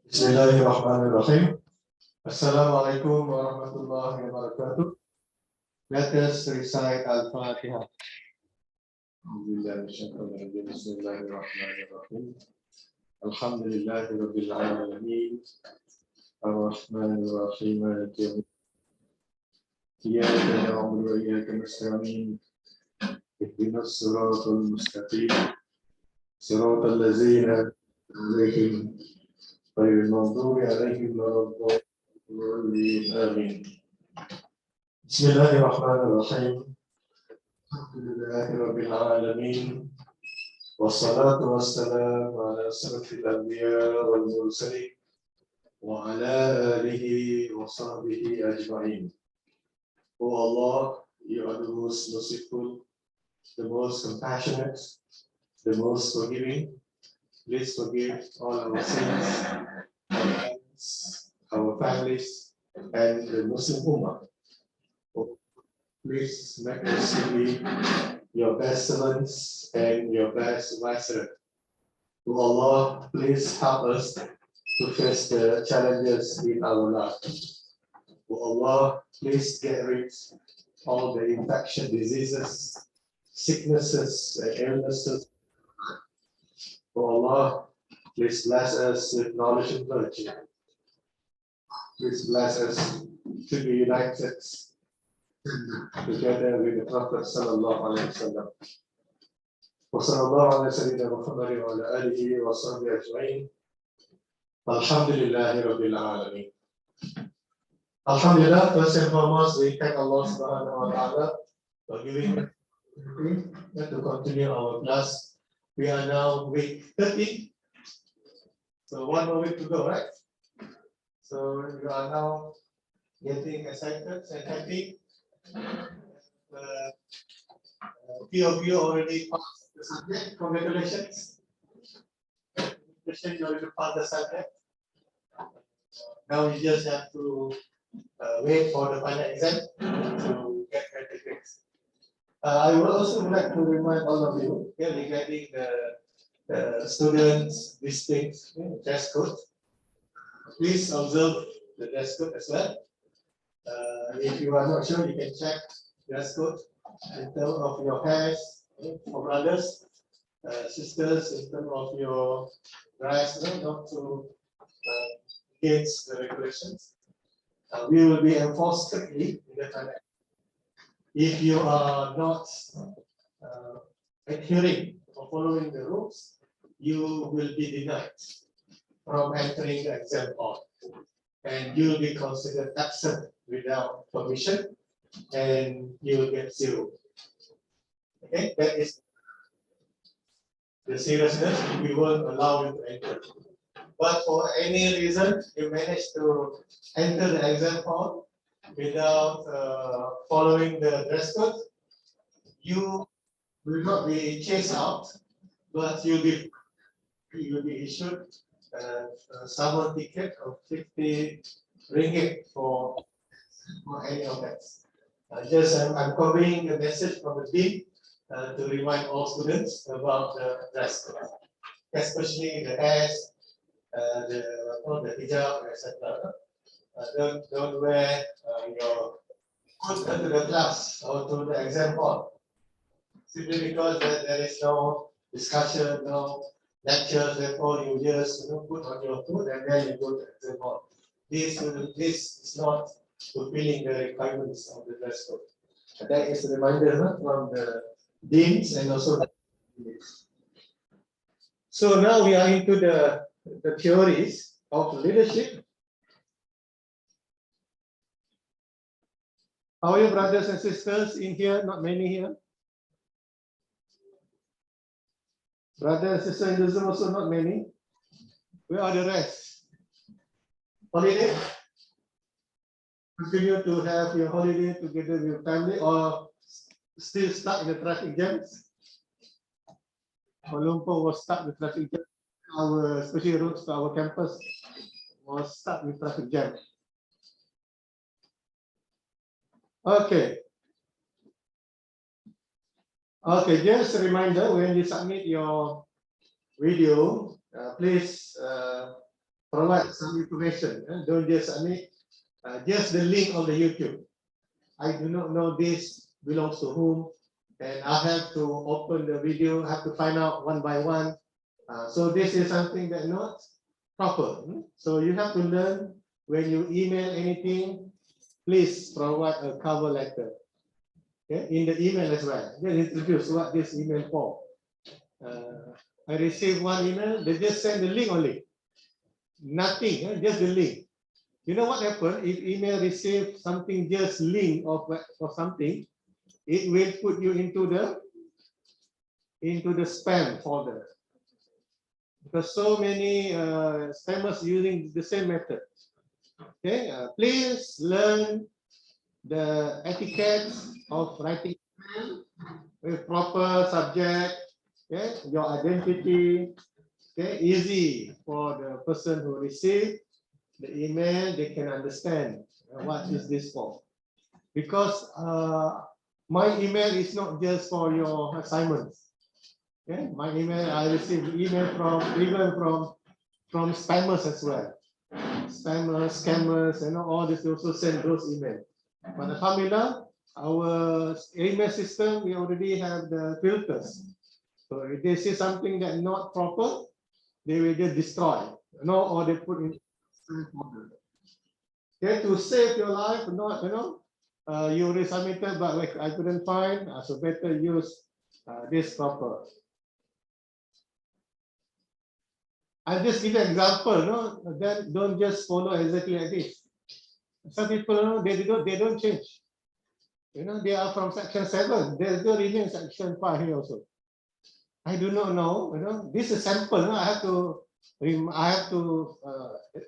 Bismillahirrahmanirrahim. Assalamualaikum warahmatullahi wabarakatuh. Let us recite Al-Fatiha. Bismillahirrahmanirrahim. Alhamdulillahi rabbil alamin. Ar-Rahmanir-Rahim. Iyyaka na'budu wa iyyaka nasta'in. Ihdinas siratal mustaqim. Siratal ladzina an'amta غير المغضوب عليهم ولا الضالين آمين. بسم الله الرحمن الرحيم. الحمد لله رب العالمين والصلاة والسلام على أشرف الأنبياء والمرسلين وعلى آله وصحبه أجمعين. O Allah, you are the most merciful, the most compassionate, the most forgiving. Please forgive all our sins, our friends, our families, and the Muslim Ummah. Please make us to be your best servants and your best viceroy. To Allah, please help us to face the challenges in our life. To Allah, please get rid of all the infection diseases, sicknesses, and illnesses. Oh Allah, please bless us with knowledge and virtue. Please bless us to be united together with the Prophet sallallahu alaihi wasallam. Wa sallallahu ala sayyidina Muhammad wa ala alihi wa sahbihi ajma'in. Alhamdulillahi rabbil alamin. Alhamdulillah, first and foremost, we thank Allah subhanahu wa ta'ala for giving us to continue our class. We are now week 30. So one more week to go, right? So you are now getting excited and happy. Few of you already passed the subject. Congratulations. Congratulations, you already passed the subject. Now you just have to wait for the final exam to get better grades. I would also like to remind all of you regarding the students' distinct dress code. Please observe the dress code as well. If you are not sure, you can check dress code in terms of your hairs for brothers, sisters, in terms of your dress, not to against the regulations. We will be enforced strictly in the final. If you are not adhering or following the rules, you will be denied from entering the exam hall, and you will be considered absent without permission, and you will get 0. Okay, that is the seriousness. We won't allow you to enter. But for any reason you manage to enter the exam hall without following the dress code, you will not be chased out, but you'll be issued a summer ticket of 50 ringgit for any offense. I'm conveying a message from the dean to remind all students about the dress code, especially the hairs, the hijab, etc. Don't wear your clothes to the class or to the exam hall, simply because there is no discussion, no lectures. Therefore, you just put on your food and then you go to the exam hall. This is not fulfilling the requirements of the dress code. And that is a reminder from the deans and also the deans. So now we are into the theories of leadership. How are you, brothers and sisters in here? Not many here. Brothers and sisters in the Zoom also not many. Where are the rest? Holiday? Continue to have your holiday together with your family, or still stuck in the traffic jams? Kuala Lumpur was stuck with traffic jam. Our special roads to our campus was stuck with traffic jam. Okay. Okay, just a reminder, when you submit your video, please provide some information. Don't just submit just the link of the YouTube. I do not know this belongs to whom, and I have to open the video, have to find out one by one. So this is something that not proper. So you have to learn when you email anything, please provide a cover letter. Okay? In the email as well. Then introduce what this email for. I received one email, they just send the link only. Nothing, just the link. You know what happened? If email receive something just link of something, it will put you into the spam folder. Because so many spammers using the same method. Okay, please learn the etiquette of writing with proper subject. Okay, your identity. Okay, easy for the person who received the email, they can understand what is this for. Because my email is not just for your assignments. Okay, my email, I receive email even from spammers as well. Spammers, scammers, all this also send those emails. But alhamdulillah, our email system, we already have the filters. So if they see something that not proper, they will just destroy, or they put in. Okay, to save your life, not you already submitted, but I couldn't find, so better use this proper. I'll just give you an example, then don't just follow exactly like this. Some people, they don't change. They are from section 7. They still remain section 5 here also. I do not know. This is sample. I have to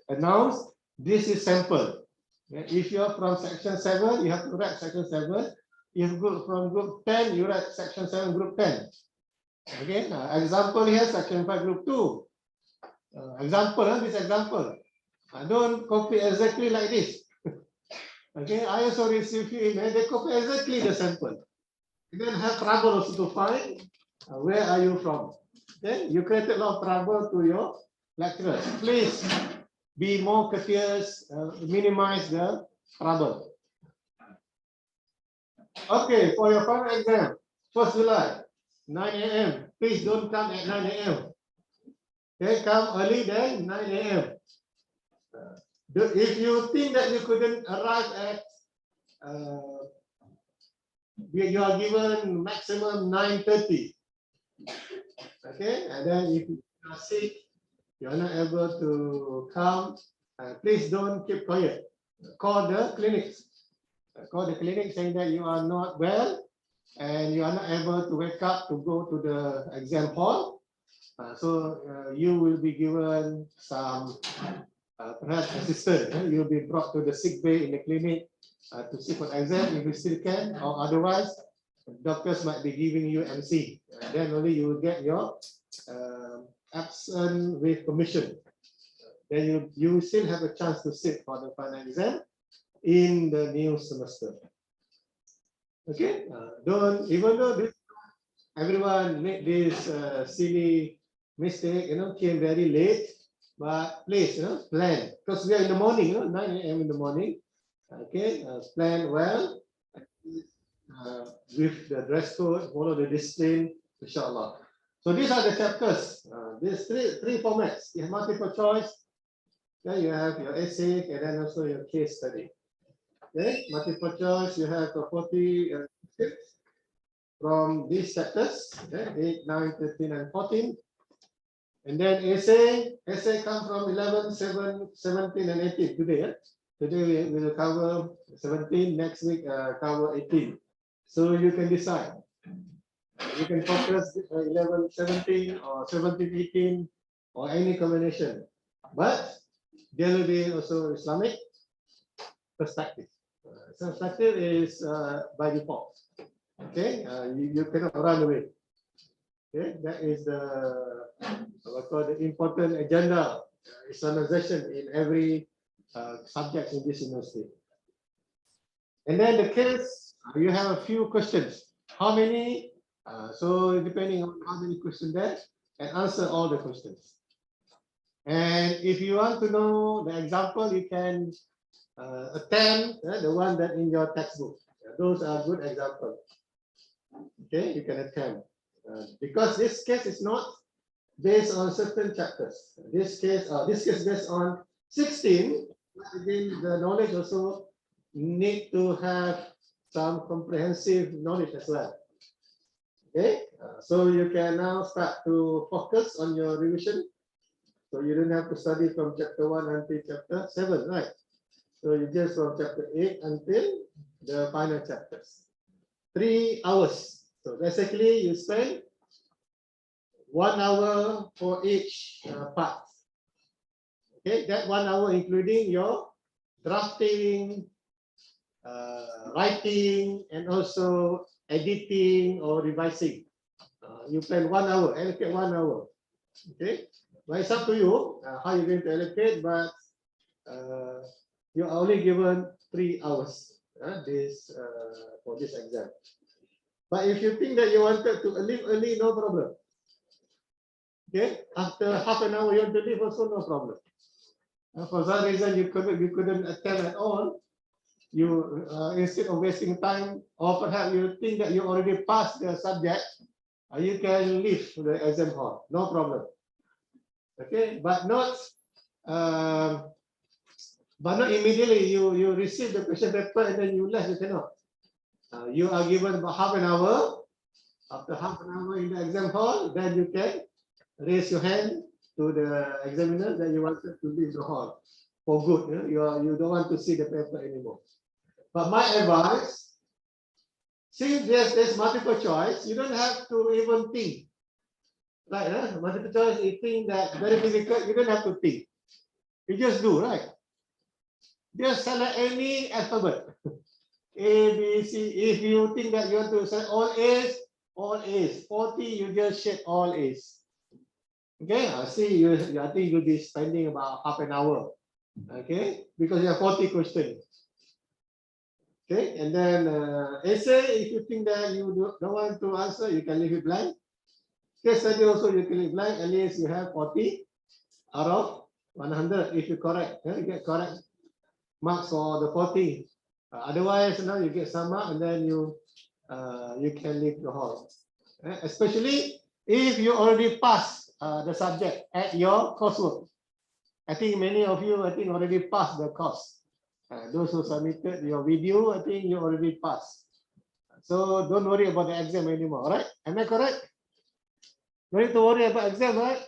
announce this is sample. If you are from section 7, you have to write section 7. If from group 10, you write section 7, group 10. Okay. Example here, section 5, group 2. This example. Don't copy exactly like this. Okay. I also receive few emails. They copy exactly the sample. You then have trouble also to find. Where are you from? Okay, you created a lot of trouble to your lecturers. Please be more courteous, minimize the trouble. Okay, for your final exam, 1st July, 9 a.m. Please don't come at 9 a.m. Okay, come early then 9 a.m. If you think that you couldn't arrive at, you are given maximum 9:30. Okay, and then if you are sick, you are not able to come, please don't keep quiet. Call the clinics. Call the clinic saying that you are not well and you are not able to wake up to go to the exam hall. So you will be given some perhaps assistance. You'll be brought to the sick bay in the clinic to sit for exam if you still can, or otherwise doctors might be giving you MC. Then only you will get your absent with permission. Then you still have a chance to sit for the final exam in the new semester. Okay, even though everyone made this silly mistake, came very late, but please, plan, because we are in the morning, 9 a.m. in the morning. Okay, plan well. With the dress code, follow the discipline, inshallah. So these are the chapters. These three formats. You have multiple choice. Then you have your essay, and then also your case study. Okay, multiple choice. You have 40 from these chapters. Okay, 8, 9, 13, and 14. And then essay comes from 11, 7, 17, and 18 today. Today we will cover 17. Next week cover 18. So you can decide. You can focus 11, 17 or 17, 18 or any combination. But there will be also Islamic perspective. Perspective is by default. Okay, you cannot run away. Okay, that is the what called the important agenda Islamization in every subject in this university. And then the case. You have a few questions. How many? So depending on how many questions there, and answer all the questions. And if you want to know the example, you can attempt the one that in your textbook. Those are good examples. Okay, you can attempt. Because this case is not based on certain chapters. This case based on 16. Again, the knowledge also need to have some comprehensive knowledge as well. Okay, so you can now start to focus on your revision. So you don't have to study from chapter 1 until chapter 7, right? So you just from chapter 8 until the final chapters. 3 hours. So basically you spend 1 hour for each part. Okay, that 1 hour including your drafting, writing, and also editing or revising. You plan 1 hour, allocate 1 hour. Okay, but it's up to you how you're going to allocate, but you're only given 3 hours for this exam. But if you think that you wanted to leave early, no problem. Okay, after half an hour you want to leave also no problem. For some reason you couldn't attend at all. You instead of wasting time, or perhaps you think that you already passed the subject, you can leave the exam hall, no problem. Okay, but not immediately you receive the question paper and then you left. You cannot. You are given about half an hour. After half an hour in the exam hall, then you can raise your hand to the examiner that you wanted to leave the hall for good. You don't want to see the paper anymore. But my advice, since there's multiple choice, you don't have to even think. Right? Multiple choice, you think that very difficult, you don't have to think. You just do, right? Just select any alphabet. A, B, C. If you think that you want to select all A's, all A's. 40, you just check all A's. Okay, I see you. I think you'll be spending about half an hour. Okay, because you have 40 questions. Okay, and then essay, if you think that you don't want to answer, you can leave it blank. Case study also you can leave blank. At least you have 40 out of 100 if you correct. You get correct marks for the 40. Otherwise, now you get some mark and then you can leave the hall. Especially if you already passed the subject at your coursework. I think many of you, already passed the course. Those who submitted your video, I think you already passed. So don't worry about the exam anymore, right? Am I correct? No need to worry about exam, right?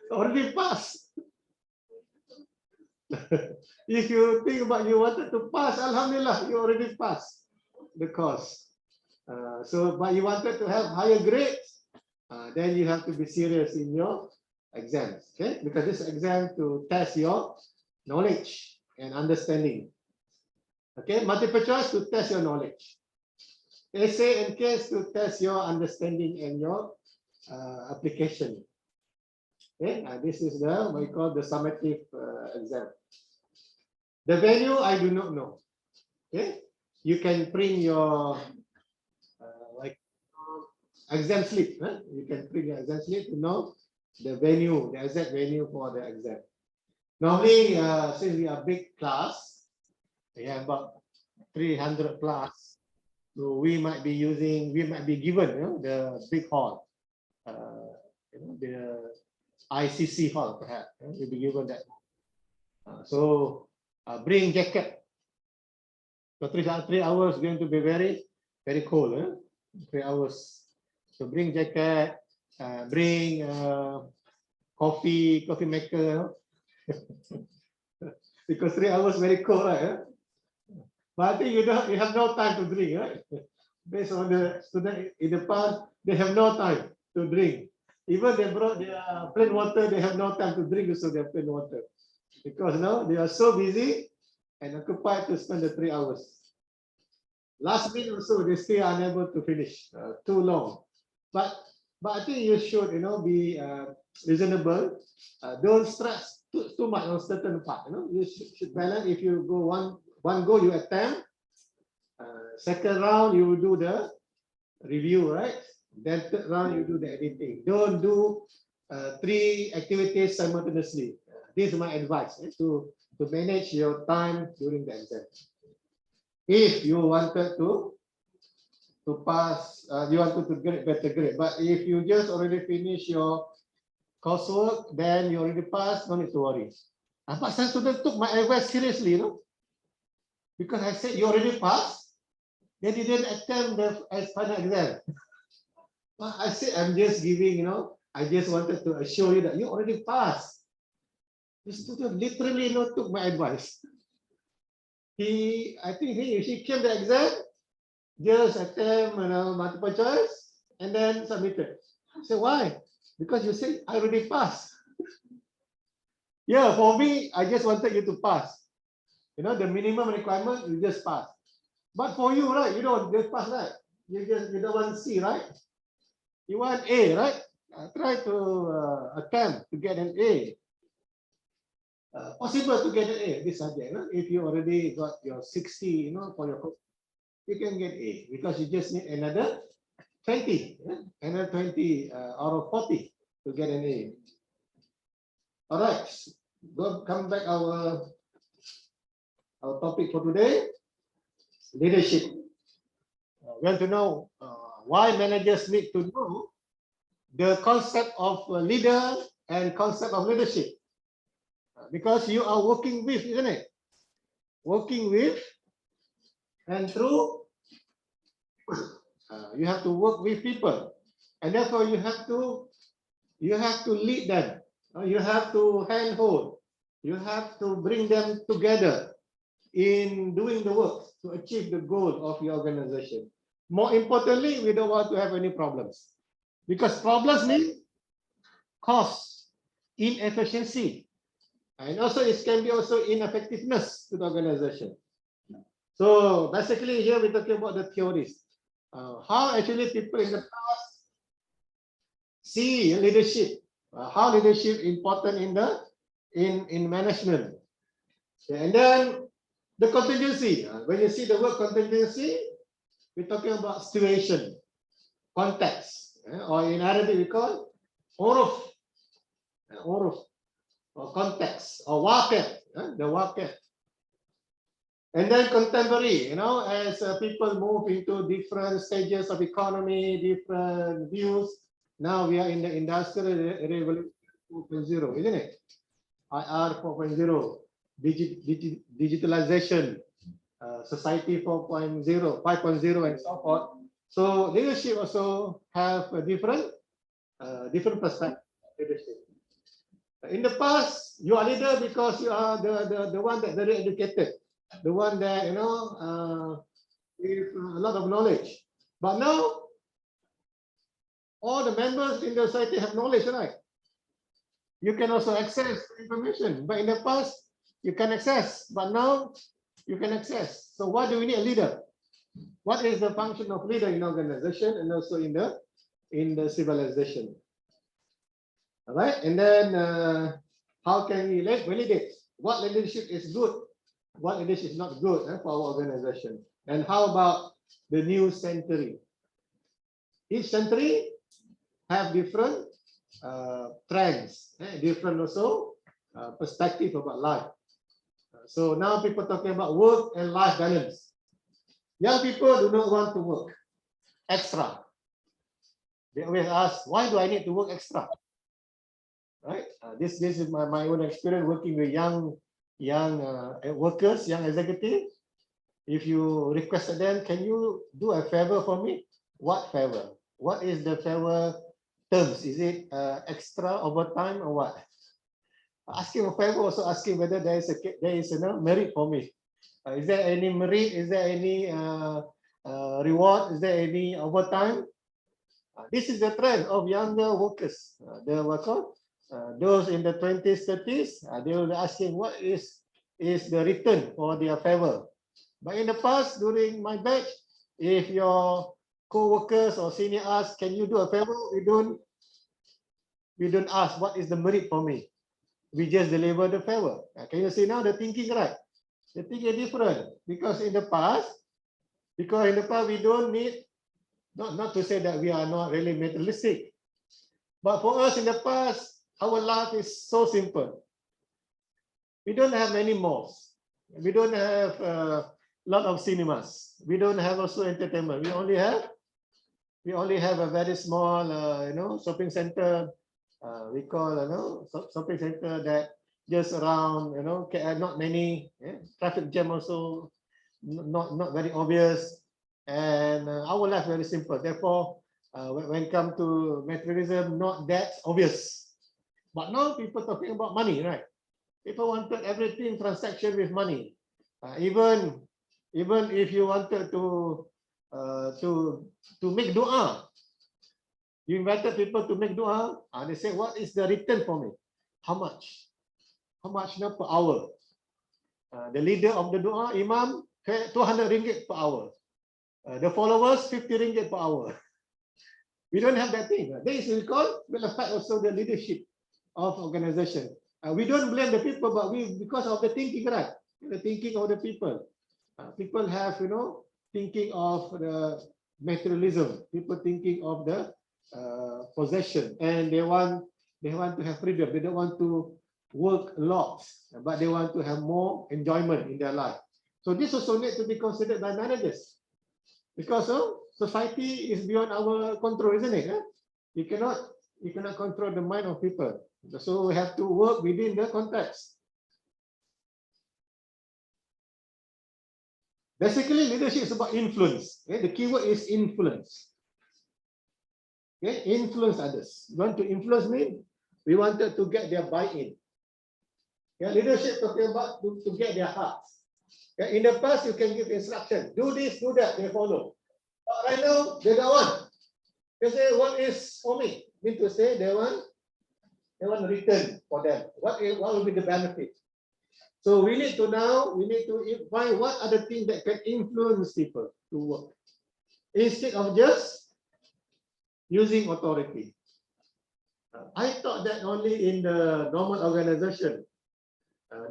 Already passed. If you think about you wanted to pass, alhamdulillah, you already passed the course. But you wanted to have higher grades, then you have to be serious in your exams, okay? Because this exam to test your knowledge and understanding. Okay, multiple choice to test your knowledge. Essay and case to test your understanding and your application. Okay, this is what we call the summative exam. The venue, I do not know. Okay, you can print your exam slip. You can print your exam slip to know the venue, the exact venue for the exam. Normally, since we are big class, we have about 300 plus, so we might be given the big hall, the ICC hall perhaps. We'll be given that. So bring jacket. For 3 hours going to be very, very cold. 3 hours. So bring jacket, bring coffee maker. Because 3 hours very cold, right? But I think you have no time to drink, right? Based on the student in the past, they have no time to drink. Even they brought their plain water, they have no time to drink also their plain water. Because now they are so busy and occupied to spend the 3 hours. Last minute also, they still unable to finish, too long. But I think you should, be reasonable. Don't stress too much on certain part. You should balance. If you go one go, you attempt. Second round, you do the review, right? Then third round, you do the editing. Don't do 3 activities simultaneously. This is my advice to manage your time during the exam. If you wanted to pass, you wanted to get better grade. But if you just already finish your coursework, then you already passed, no need to worry. But some students took my advice seriously, because I said you already passed, they didn't attempt the final exam. I said I'm just giving, I just wanted to assure you that you already passed. The student literally took my advice. I think she came the exam, just attempt multiple choice, and then submitted. I said, why? Because you said I already passed. Yeah, for me, I just wanted you to pass. The minimum requirement, you just pass. But for you, right, you don't just pass, right? You don't want C, right? You want A, right? Try to attempt to get an A. Possible to get an A this subject. If you already got your 60, for your course, you can get A because you just need another 20, another 20 out of 40 to get an A. All right, come back our topic for today, leadership. We want to know why managers need to know the concept of leader and concept of leadership. Because you are working with, isn't it? Working with and through, you have to work with people, and therefore you have to lead them. You have to handhold. You have to bring them together in doing the work to achieve the goal of your organization. More importantly, we don't want to have any problems, because problems mean cost, inefficiency, and also it can be also ineffectiveness to the organization. So basically here we're talking about the theories. How actually people in the past see leadership, how leadership important in management. And then the contingency. When you see the word contingency, we're talking about situation, context, or in Arabic we call uruf, or context, or waqi', the waqi'. And then contemporary, as people move into different stages of economy, different views. Now we are in the industrial revolution 4.0, isn't it? IR 4.0, digitalization, society 4.0, 5.0, and so forth. So leadership also have a different perspective. Leadership. In the past, you are leader because you are the one that very educated, the one that with a lot of knowledge. But now, all the members in the society have knowledge, right? You can also access information, but in the past you can access, but now you can access. So why do we need a leader? What is the function of leader in organization and also in the civilization? All right, and then how can we validate what leadership is good, what leadership is not good for our organization? And how about the new century? Each century have different trends, different also perspective about life. So now people talking about work and life balance. Young people do not want to work extra. They always ask, why do I need to work extra? Right? This is my own experience working with young workers, young executives. If you requested them, can you do a favor for me? What favor? What is the favor terms? Is it extra overtime or what? Asking a favor, also asking whether there is merit for me. Is there any merit? Is there any reward? Is there any overtime? This is the trend of younger workers. Those in the 20s, 30s, they will be asking what is the return for their favor. But in the past, during my batch, if your co-workers or senior ask, can you do a favor? We don't ask what is the merit for me. We just deliver the favor. Can you see now the thinking, right? The thinking is different because in the past we don't need, not to say that we are not really materialistic, But for us in the past, our life is so simple. We don't have many malls. We don't have a lot of cinemas. We don't have also entertainment. We only have a very small, shopping center. We call, shopping center that just around, not many. Traffic jam also not very obvious, and our life very simple. Therefore, when it comes to materialism, not that obvious. But now people talking about money, right? People wanted everything transaction with money. Even if you wanted to make dua, you invited people to make dua, and they say, what is the return for me? How much? How much per hour? The leader of the dua, imam, 200 ringgit per hour. The followers, 50 ringgit per hour. We don't have that thing. This is called, will affect also the leadership of organization. We don't blame the people, but because of the thinking, right? The thinking of the people. People have, thinking of the materialism. People thinking of the possession, and they want to have freedom. They don't want to work a lot, but they want to have more enjoyment in their life. So this also needs to be considered by managers, because society is beyond our control, isn't it? You cannot control the mind of people. So we have to work within the context. Basically, leadership is about influence. Okay? The keyword is influence. Okay? Influence others. You want to influence me? We wanted to get their buy-in. Yeah, leadership talking about to get their hearts. Okay? In the past, you can give instruction. Do this, do that, they follow. But right now, they don't want. They say, what is for me? Mean to say they want return for them. What will be the benefit? So we need to find what are the things that can influence people to work, instead of just using authority. I thought that only in the normal organization,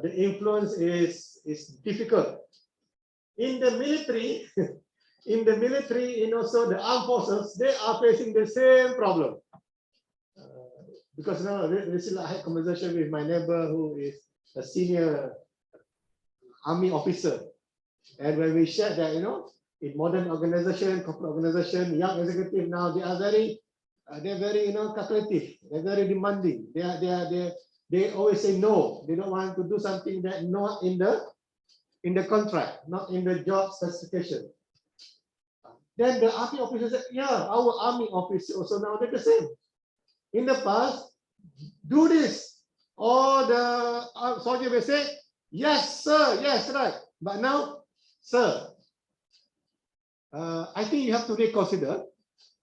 the influence is difficult. In the military, also the armed forces, they are facing the same problem. Because now recently I had a conversation with my neighbor who is a senior army officer, and when we shared that, in modern organization, corporate organization, young executive now, they are very calculative. They're very demanding. They always say no. They don't want to do something that not in the contract, not in the job specification. Then the army officer said, yeah, our army officer also now they're the same. In the past, do this. All the soldiers will say, yes, sir, yes, right. But now, sir, I think you have to reconsider,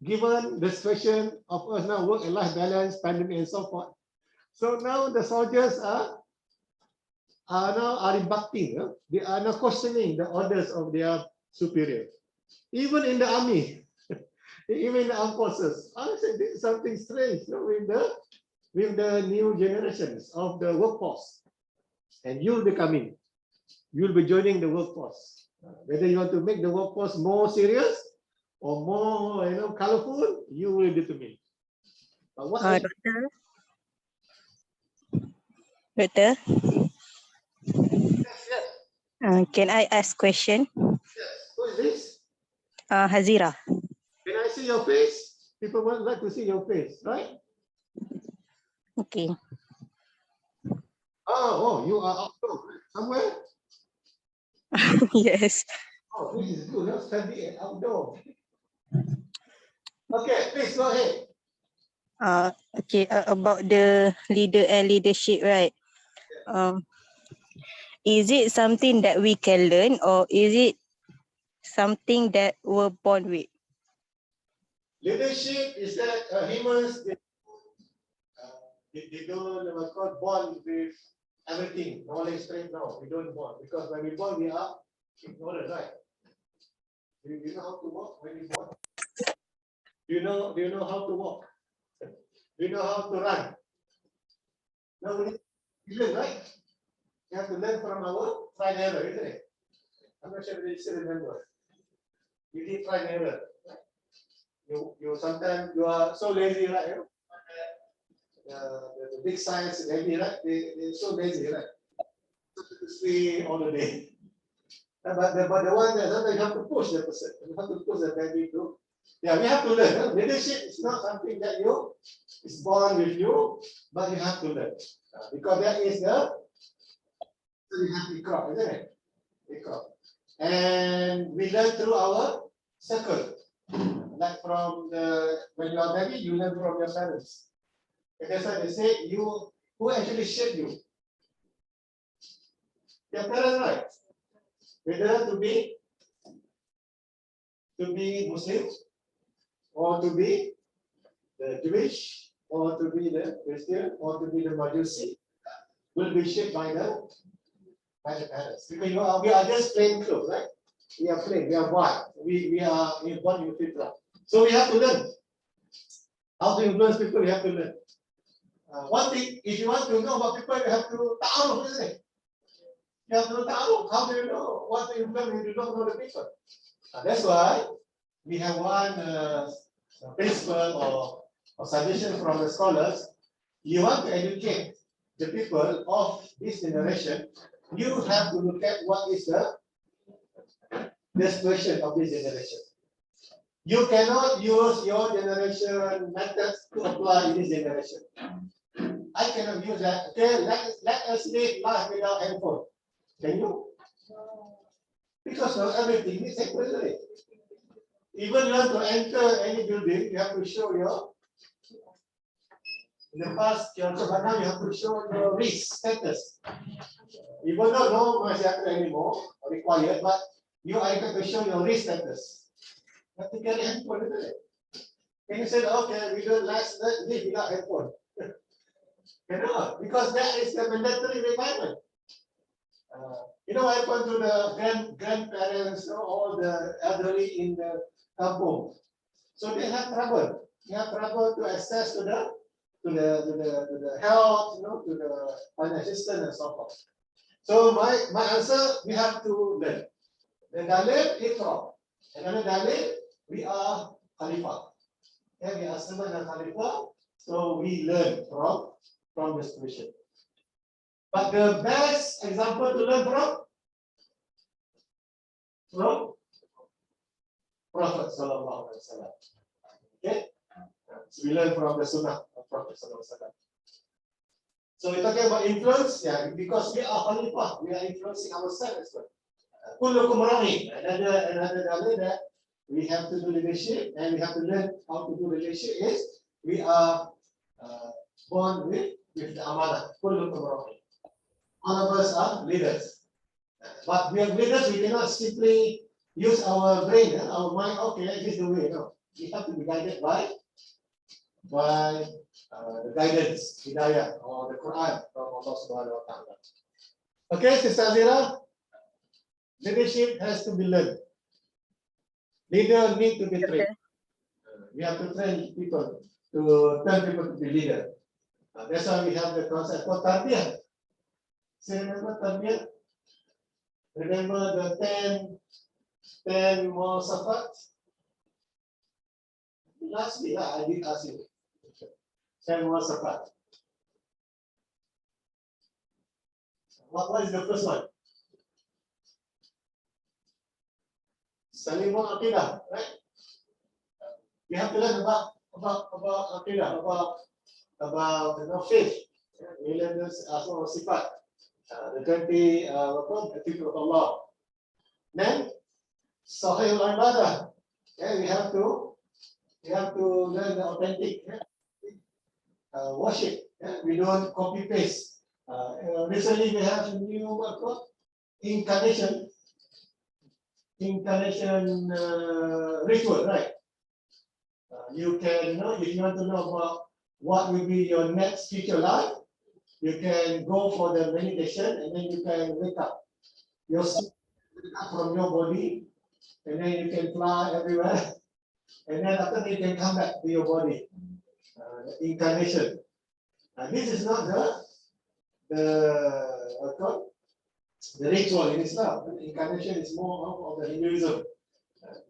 given the situation of us now, work and life balance, pandemic, and so forth. So now the soldiers are rebucking. They are now questioning the orders of their superior. Even in the army, even in the armed forces, I say this is something strange with the new generations of the workforce. And you'll be coming. You'll be joining the workforce. Whether you want to make the workforce more serious or more, colorful, you will determine. But what Doctor, yes. can I ask question? Yes. Who is this? Hazira. Can I see your face? People would like to see your face, right? Okay. Oh, you are outdoor somewhere? Yes. Oh, this is good. Let's study outdoor. Okay, please go ahead. Okay. About the leader and leadership, right? Is it something that we can learn, or is it something that we're born with? Leadership is that humans they don't born with everything, knowledge, strength. No, we don't born, because when we born we are ignorant, right? Do you know how to walk when you born? Do you know how to walk? Do you know how to run? Nobody learn, right? You have to learn from our try and error, isn't it? I'm not sure if you still remember. You did try and error. You sometimes you are so lazy, right? the big science heavy, right? They're so lazy, right? To stay all the day. But the one that sometimes you have to push the person, you have to push the baby to. Yeah, we have to learn. Leadership is not something that is born with you, but you have to learn. Because that is so you have to crop, isn't it? Crop. And we learn through our circle. Like from when you are baby, you learn from your parents. And that's why they say who actually shaped you? Your parents, right? Whether to be Muslim, or to be the Jewish, or to be the Christian, or to be the Majusi, will be shaped by the parents. Because we are just plain clothes, right? We are plain, we are white, we are born in Fitra. So we have to learn how to influence people. We have to learn. One thing, if you want to know about people, you have to ta'aruf, isn't it? You have to ta'aruf. How do you know what to influence when you don't know the people? That's why we have one principle or suggestion from the scholars. You want to educate the people of this generation, you have to look at what is the situation of this generation. You cannot use your generation methods to apply in this generation. I cannot use that. Okay, let us live life without handphone. Can you? Because not everything is secondary. Even you want to enter any building, you have to show in the past, but now you have to show your risk status. Even though no masyarakat anymore required, but you are able to show your risk status. You have to carry handphone, isn't it? Can you say, okay, we don't let's live without handphone? Cannot, because that is the mandatory requirement. You know what happened to the grandparents or all the elderly in the kampung? So they have trouble. They have trouble to access to the health, to the financial assistance and so forth. So my answer, we have to learn. The dalil ikra. Another dalil, we are Khalifah. Okay, we are servant and Khalifah, so we learn from the situation. But the best example to learn from Prophet Sallallahu Alaihi Wasallam. Okay, so we learn from the Sunnah of Prophet Sallallahu Alaihi Wasallam. So we're talking about influence, yeah, because we are Khalifah, we are influencing ourselves as well. Kullukum ra'i. Another dalil that we have to do leadership and we have to learn how to do leadership is we are born with the amanah. Kullukum ra'i. All of us are leaders. But we are leaders, we cannot simply use our brain, our mind, okay, this is the way. No. We have to be guided by the guidance, hidayah, or the Quran from Allah Subhanahu wa Ta'ala. Okay, Sister Azira, leadership has to be learned. Leader need to be trained. We have to train people to turn people to be leader. That's why we have the concept for tarbiyah. So remember tarbiyah? Remember the 10 more safat? Lastly, I did ask you. 10 more safat. What is the first one? Salimul aqidah, right? We have to learn about aqidah, about faith. We learn this as well as sifat. The 20 attributes of Allah. Then Sahih al-Ibadah. Okay, we have to learn the authentic worship. Yeah? We don't copy paste. Recently we have a new incarnation ritual, right? You can if you want to know about what will be your next future life, you can go for the meditation and then you can wake up. Your soul from your body, and then you can fly everywhere, and then after that you can come back to your body. Incarnation. This is not the ritual in Islam. Incarnation is more of the Hinduism.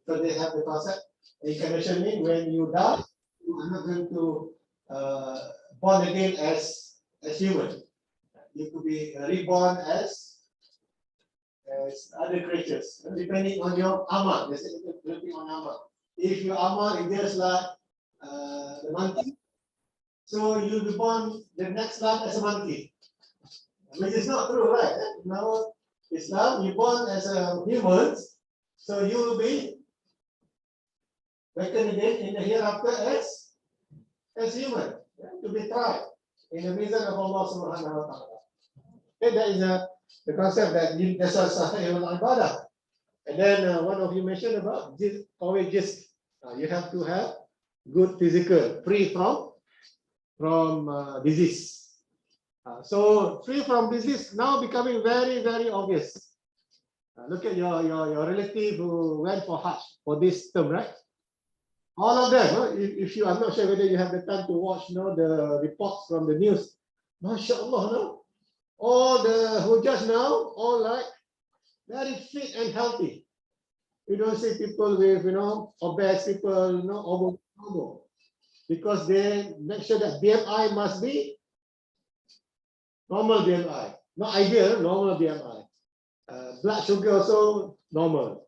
So they have the concept. Incarnation means when you die, you are not going to born again as human. You could be reborn as other creatures, depending on your amal. Depending on amal. If your amal is just like the monkey, so you'll be born the next life as a monkey. Which is not true, right? Now, Islam, you're born as a human, so you will be reckoned again in the hereafter as human, to be tried in the reason of Allah Subhanahu wa Taala. Okay, that is the concept that's why Sahih al-Ibadah. And then one of you mentioned about this, always just you have to have good physical, free from disease. So free from disease now becoming very, very obvious. Look at your relative who went for Hajj for this term, right? All of them, if you, I'm not sure whether you have the time to watch the reports from the news. MashaAllah, no? All the Hujjahs now, all like very fit and healthy. You don't see people with, obese people, over, because they make sure that BMI must be normal BMI, not ideal, normal BMI. Blood sugar also normal.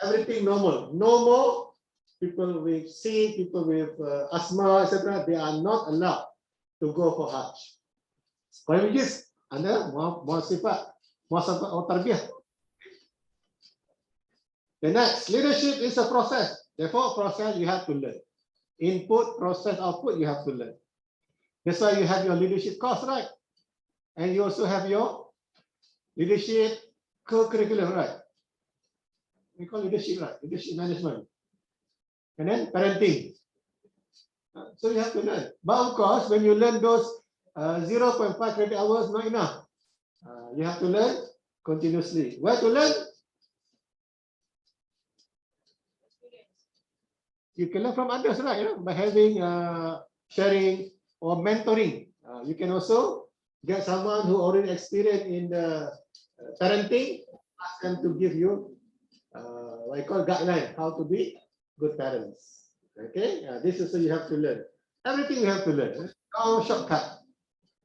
Everything normal. No more people with C, people with asthma, etc. They are not allowed to go for Hajj. Which is under muasifat or tarbiyah. The next, leadership is a process. Therefore, process you have to learn. Input, process, output, you have to learn. That's why you have your leadership course, right? And you also have your leadership co-curriculum, right? We call leadership, right? Leadership management. And then parenting. So you have to learn. But of course, when you learn those 0.5 credit hours, not enough. You have to learn continuously. Where to learn? You can learn from others, right? By having sharing or mentoring. You can also get someone who already experienced in the parenting, ask them to give you what I call guideline, how to be good parents. Okay, this is what you have to learn. Everything you have to learn. No shortcut.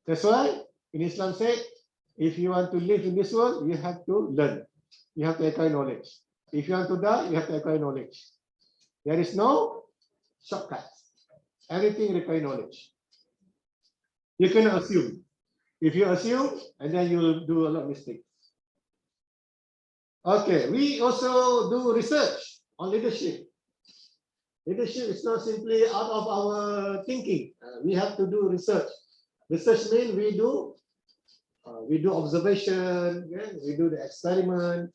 That's why in Islam said, if you want to live in this world, you have to learn. You have to acquire knowledge. If you want to die, you have to acquire knowledge. There is no shortcuts. Everything requires knowledge. You cannot assume. If you assume, and then you will do a lot of mistakes. Okay, we also do research on leadership. Leadership is not simply out of our thinking. We have to do research. Research means we do observation, we do the experiment,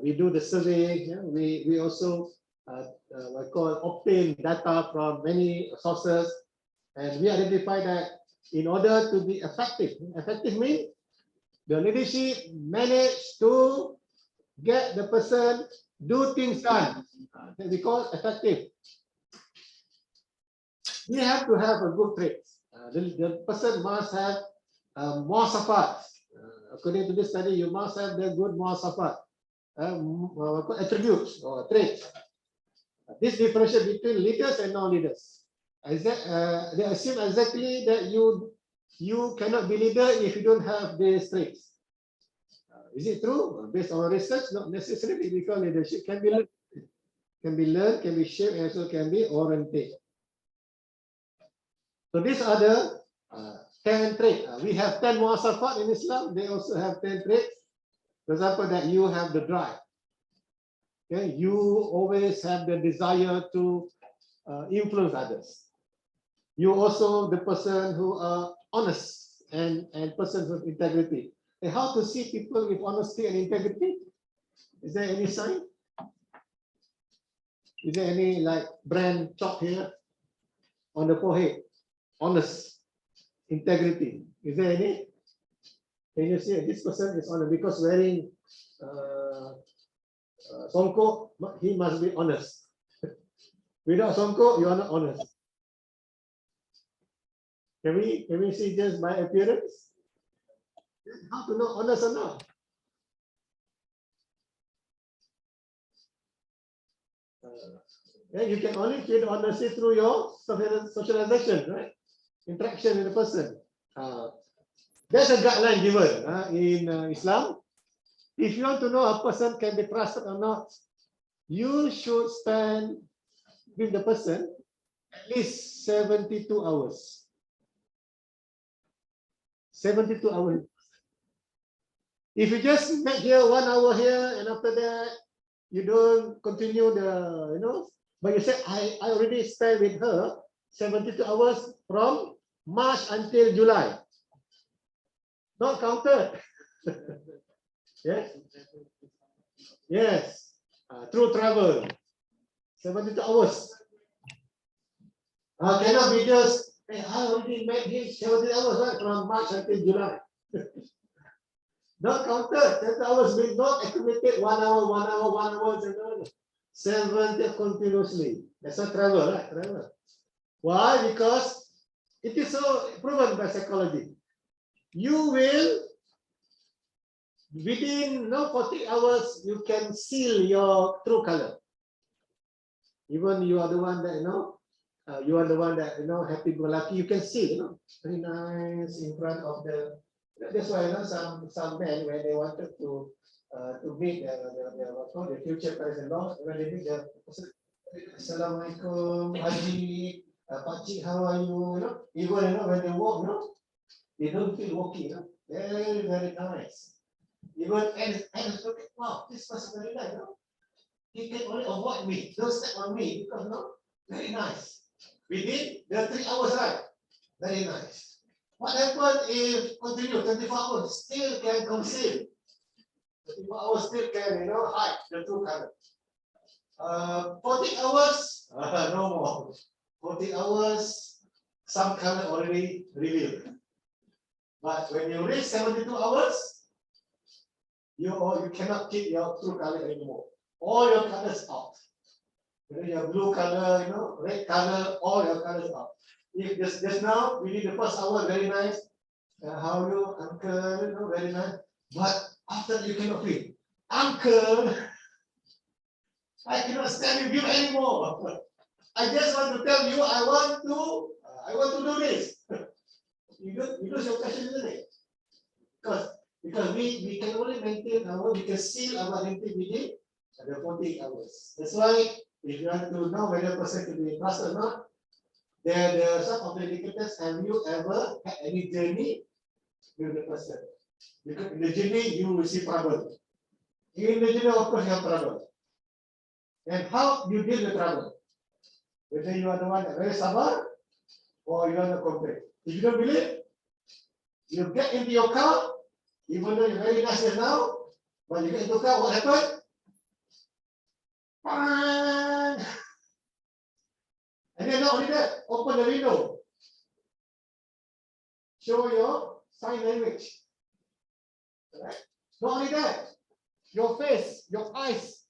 we do the survey. We also what call obtain data from many sources, and we identify that in order to be effective. Effective means the leadership managed to get the person do things done. That we call effective. We have to have a good trait. The person must have muasafat. According to this study, you must have the good muasafat, attributes or traits. This differentiate between leaders and non-leaders. They assume exactly that you cannot be leader if you don't have these traits. Is it true? Based on research, not necessarily, because leadership can be learned, can be shaped, and also can be oriented. So these are the 10 traits. We have 10 muasafat in Islam. They also have 10 traits. For example, that you have the drive. Okay, you always have the desire to influence others. You also the person who are honest and person with integrity. And how to see people with honesty and integrity? Is there any sign? Is there any like brand chalk here on the forehead? Honest, integrity. Is there any? Can you see this person is honest because wearing songkok? He must be honest. Without songkok, you are not honest. Can we see just by appearance? How to know honest or not? Yeah, you can only feel honesty through your socialization, right? interaction with the person. There's a guideline given in Islam. If you want to know a person can be trusted or not, you should spend with the person at least 72 hours. 72 hours. If you just make here 1 hour here and after that you don't continue the, but you say I already spent with her 72 hours from March until July. Not counted. Yes. Yes. Through travel. 72 hours. Cannot be just, hey, I already met him 70 hours right, from March until July. Not counted. 10 hours will not accumulated 1 hour, 1 hour, 1 hour, 70 continuously. That's not travel, right? Travel. Why? Because it is so proven by psychology. You will, within 40 hours, you can seal your true color. Even you are the one that, you are the one that, happy go lucky, you can see, very nice in front of the. That's why some men when they wanted to meet the future parents-in-law, when they meet the person, Assalamualaikum, Haji, Pakcik, how are you? Even when they walk, they don't feel walking. Very, very nice. Even and look at, wow, this person very nice. He can only avoid me, don't step on me because very nice. Within the 3 hours, right? Very nice. What happens if continue 24 hours, still can conceal? 24 hours still can, hide the true color. 40 hours, no more. 40 hours, some color already revealed. But when you reach 72 hours, you cannot keep your true color anymore. All your colors out. Your blue color, red color, all your colors out. If just now, within the first hour, very nice. How are you, uncle? Very nice. But after you cannot feel, uncle, I cannot stand with you anymore. I just want to tell you, I want to do this. You lose your passion, isn't it? Because we can only maintain we can seal our identity within the 48 hours. That's why if you want to know whether a person can be trusted or not, there are some of the indicators. Have you ever had any journey with the person? Because in the journey you will see trouble. In the journey, of course, you have trouble. And how you deal with trouble? Whether you are the one that very sabar or you are the complain. If you don't believe, you get into your car, even though you're very nice now, but you get into the car, what happened? Bang! And then not only that, open the window. Show your sign language. Right? Not only that, your face, your eyes.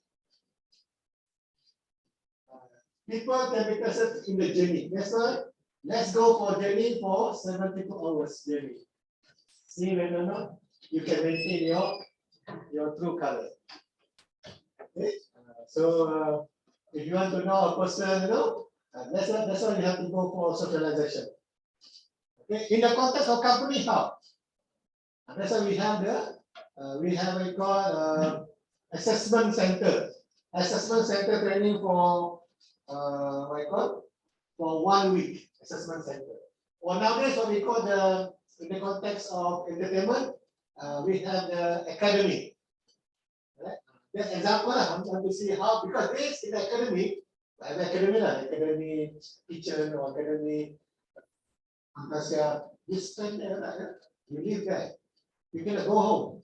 People can be tested in the journey. That's why let's go for journey for 72 hours journey. See whether or not you can maintain your true color. Okay? So if you want to know a person, that's why you have to go for socialization. Okay, in the context of company, how? That's why we have a called assessment center. Assessment center training for for 1 week. Assessment center. Or nowadays, what we call in the context of entertainment, we have the academy. Right? That's example. I want to see how, because this in the academy. Academy teacher or academy, you spend there, right? You live there. You cannot go home.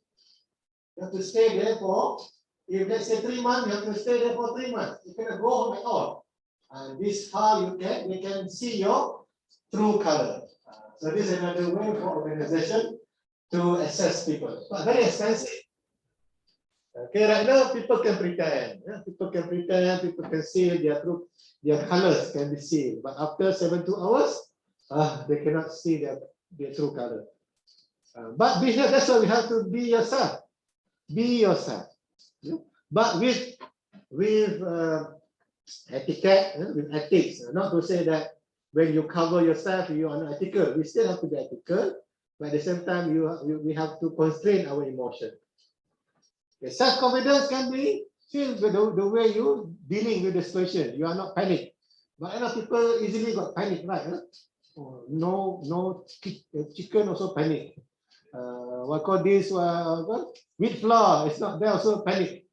You have to stay there for, if let's say 3 months, you have to stay there for 3 months. You cannot go home at all. And this how they can see your true color. So this is another way for organization to assess people. But very expensive. Okay, right now people can pretend. People can pretend, people can see their colors can be seen. But after 72 hours, they cannot see their true color. But that's why we have to be yourself. Be yourself. Yeah? But with etiquette, with ethics. Not to say that when you cover yourself, you are not ethical. We still have to be ethical, but at the same time, we have to constrain our emotion. Okay. Self-confidence can be seen with the way you dealing with the situation. You are not panic. But a lot of people easily got panic, right? Huh? Oh, no, chicken also panic. What call this? Wheat flour, it's not there, also panic.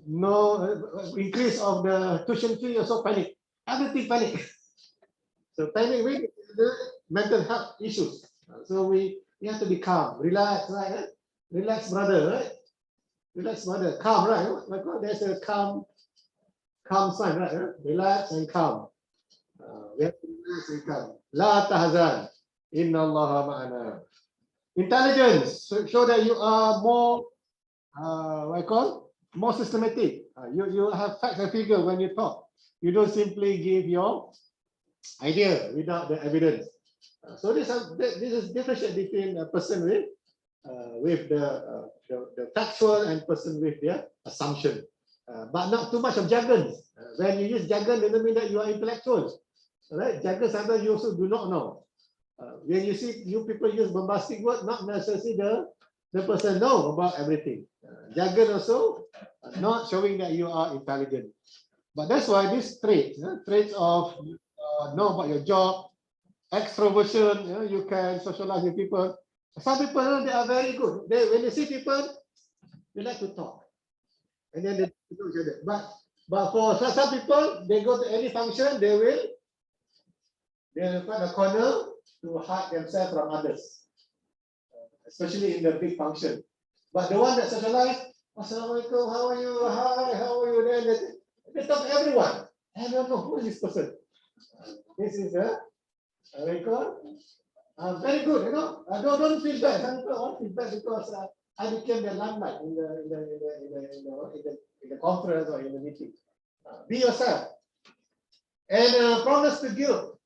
No increase of the tuition fee, also panic. Everything panic. So panic with the mental health issues. So we have to be calm, relax, right? Relax, brother, right? Relax, brother, calm, right? There's a calm sign, right? Relax and calm. We have to relax and calm. La tahzan, inna Allaha ma'ana. Intelligence, show that you are more, more systematic. You have facts and figures when you talk. You don't simply give your idea without the evidence. So this is differentiate between a person with the factual and person with their assumption. But not too much of jargon. When you use jargon, doesn't mean that you are intellectual. Right? Jargon sometimes you also do not know. When you see you people use bombastic word, not necessarily the person know about everything. Jargon also not showing that you are intelligent. But that's why this traits of know about your job, extroversion, you can socialize with people. Some people, they are very good. When they see people, they like to talk. And then they know each other. But for some people, they go to any function, they'll find a corner to hide themselves from others, especially in the big function. But the one that socialize, Assalamualaikum, how are you? Hi, how are you? Then they talk to everyone. I don't know who is this person. This is very good, you know. Don't feel bad. Some people won't feel bad because I became the limelight in the conference or in the meeting. Be yourself and promise to guilt.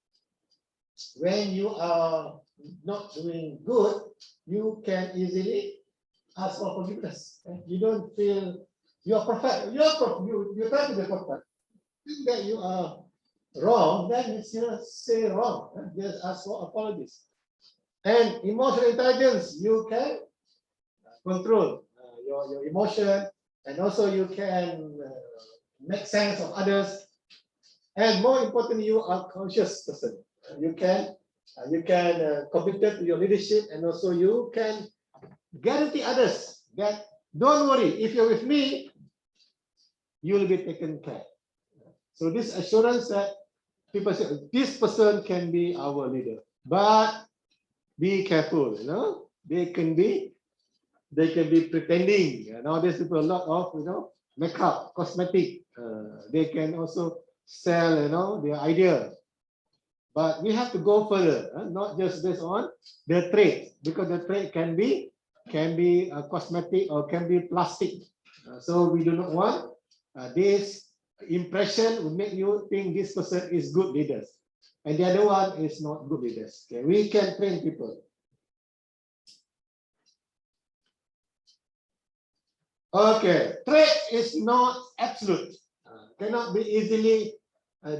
When you are not doing good, you can easily ask for forgiveness. You don't feel you are perfect. You try to be perfect. Think that you are wrong, then you just say wrong. Just ask for apologies. And emotional intelligence, you can control your emotion, and also you can make sense of others. And more importantly, you are conscious person. You can committed to your leadership, and also you can guarantee others that don't worry, if you're with me, you will be taken care. So this assurance that people say this person can be our leader, but be careful. They can be pretending. Nowadays people a lot of makeup, cosmetic. They can also sell their idea. But we have to go further, not just based on the trade, because the trade can be cosmetic or can be plastic. So we do not want this impression will make you think this person is good leaders, and the other one is not good leaders. Okay, we can train people. Okay, trade is not absolute. Cannot be easily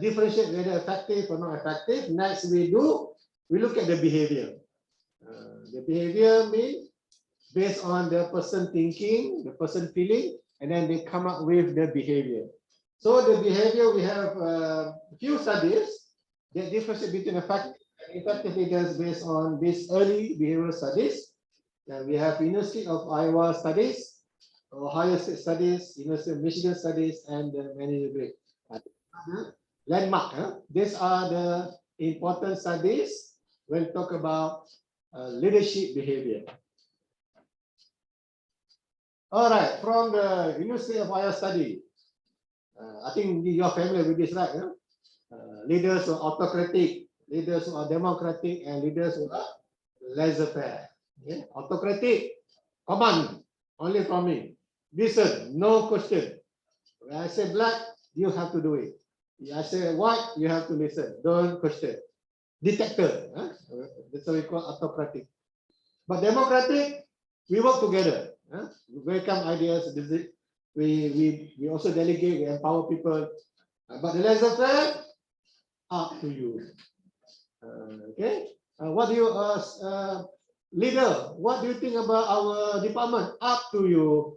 differentiate whether effective or not effective. Next, we look at the behavior. The behavior means based on the person thinking, the person feeling, and then they come up with the behavior. So the behavior, we have a few studies that differentiate between effective and effective leaders based on these early behavioral studies. And we have University of Iowa studies, Ohio State studies, University of Michigan studies, and many great landmark. These are the important studies when we talk about leadership behavior. All right, from the University of Iowa study, I think you're familiar with this, right? Leaders who are autocratic, leaders who are democratic, and leaders who are laissez-faire. Okay? Autocratic, command only from me. Listen, no question. When I say black, you have to do it. I say white, you have to listen. Don't question. Dictator. That's what we call autocratic. But democratic, we work together. We welcome ideas. We also delegate, we empower people. But the laissez-faire, up to you. Okay. What do you, leader? What do you think about our department? Up to you.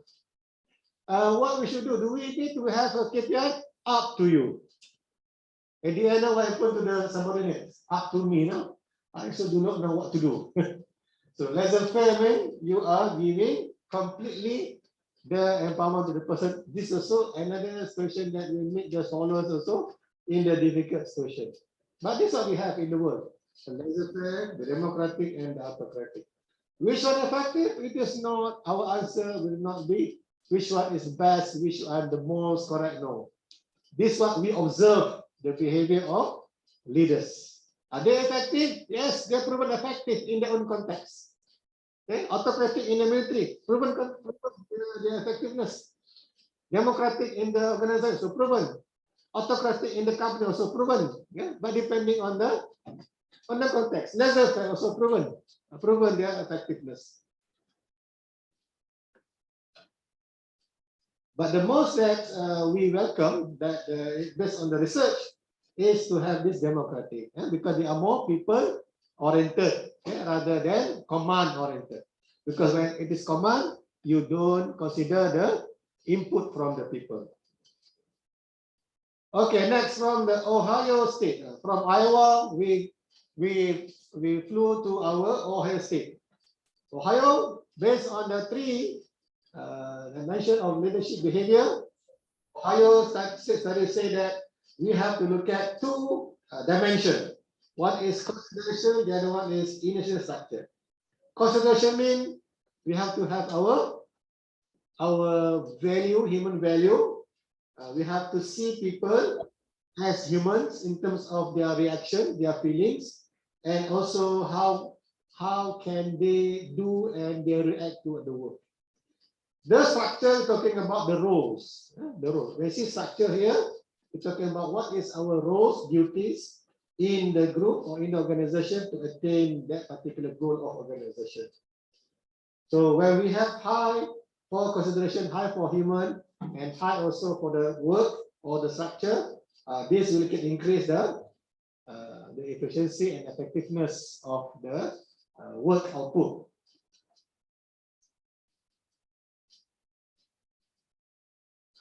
What we should do? Do we need to have a KPI? Up to you. At the end, what happened to the subordinates? Up to me now. I also do not know what to do. So laissez-faire means you are giving completely the empowerment to the person. This is also another situation that will make the followers also in the difficult situation. But this is what we have in the world. The laissez-faire, the democratic, and the autocratic. Which one effective? It is not, our answer will not be which one is best, which are the most correct. No. This is what we observe the behavior of leaders. Are they effective? Yes, they're proven effective in their own context. Okay, autocratic in the military, proven their effectiveness. Democratic in the organization, so proven. Autocratic in the company, also proven. Yeah, but depending on the context, laissez-faire also proven their effectiveness. But the most that we welcome, that based on the research, is to have this democratic, because they are more people oriented, rather than command oriented. Because when it is command, you don't consider the input from the people. Okay, next from the Ohio State. From Iowa, we flew to our Ohio State. Ohio, based on the three dimension of leadership behavior, Ohio studies say that we have to look at two dimensions. One is consideration, the other one is initial structure. Consideration means we have to have our value, human value. We have to see people as humans in terms of their reaction, their feelings, and also how can they do and they react to the work. The structure, talking about the roles. The role. We see structure here. We're talking about what is our roles, duties in the group or in the organization to attain that particular goal of organization. So when we have high for consideration, high for human, and high also for the work or the structure, this will increase the efficiency and effectiveness of the work output.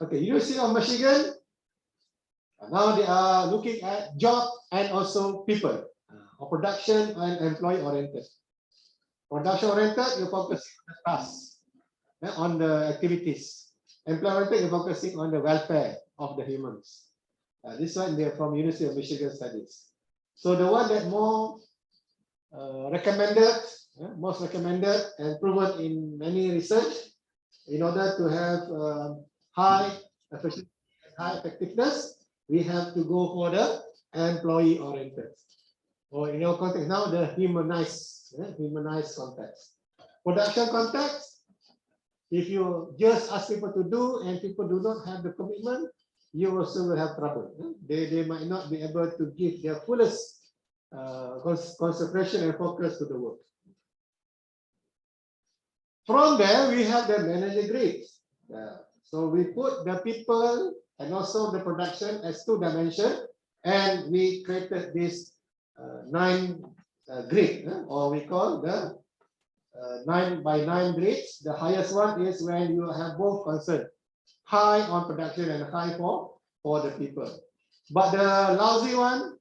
Okay, University of Michigan, now they are looking at job and also people, or production and employee oriented. Production oriented, you're focusing on the tasks, on the activities. Employee oriented, you're focusing on the welfare of the humans. This one they're from University of Michigan studies. So the one that most recommended and proven in many research, in order to have high efficiency and high effectiveness, we have to go for the employee oriented. Or in our context now, the humanized context. Production context, if you just ask people to do and people do not have the commitment, you also will have trouble. They might not be able to give their fullest concentration and focus to the work. From there, we have the manager grades. So we put the people and also the production as two dimensions, and we created this 9 grid, or we call the 9 by 9 grids. The highest one is when you have both concerned, high on production and high for the people. But the lousy one,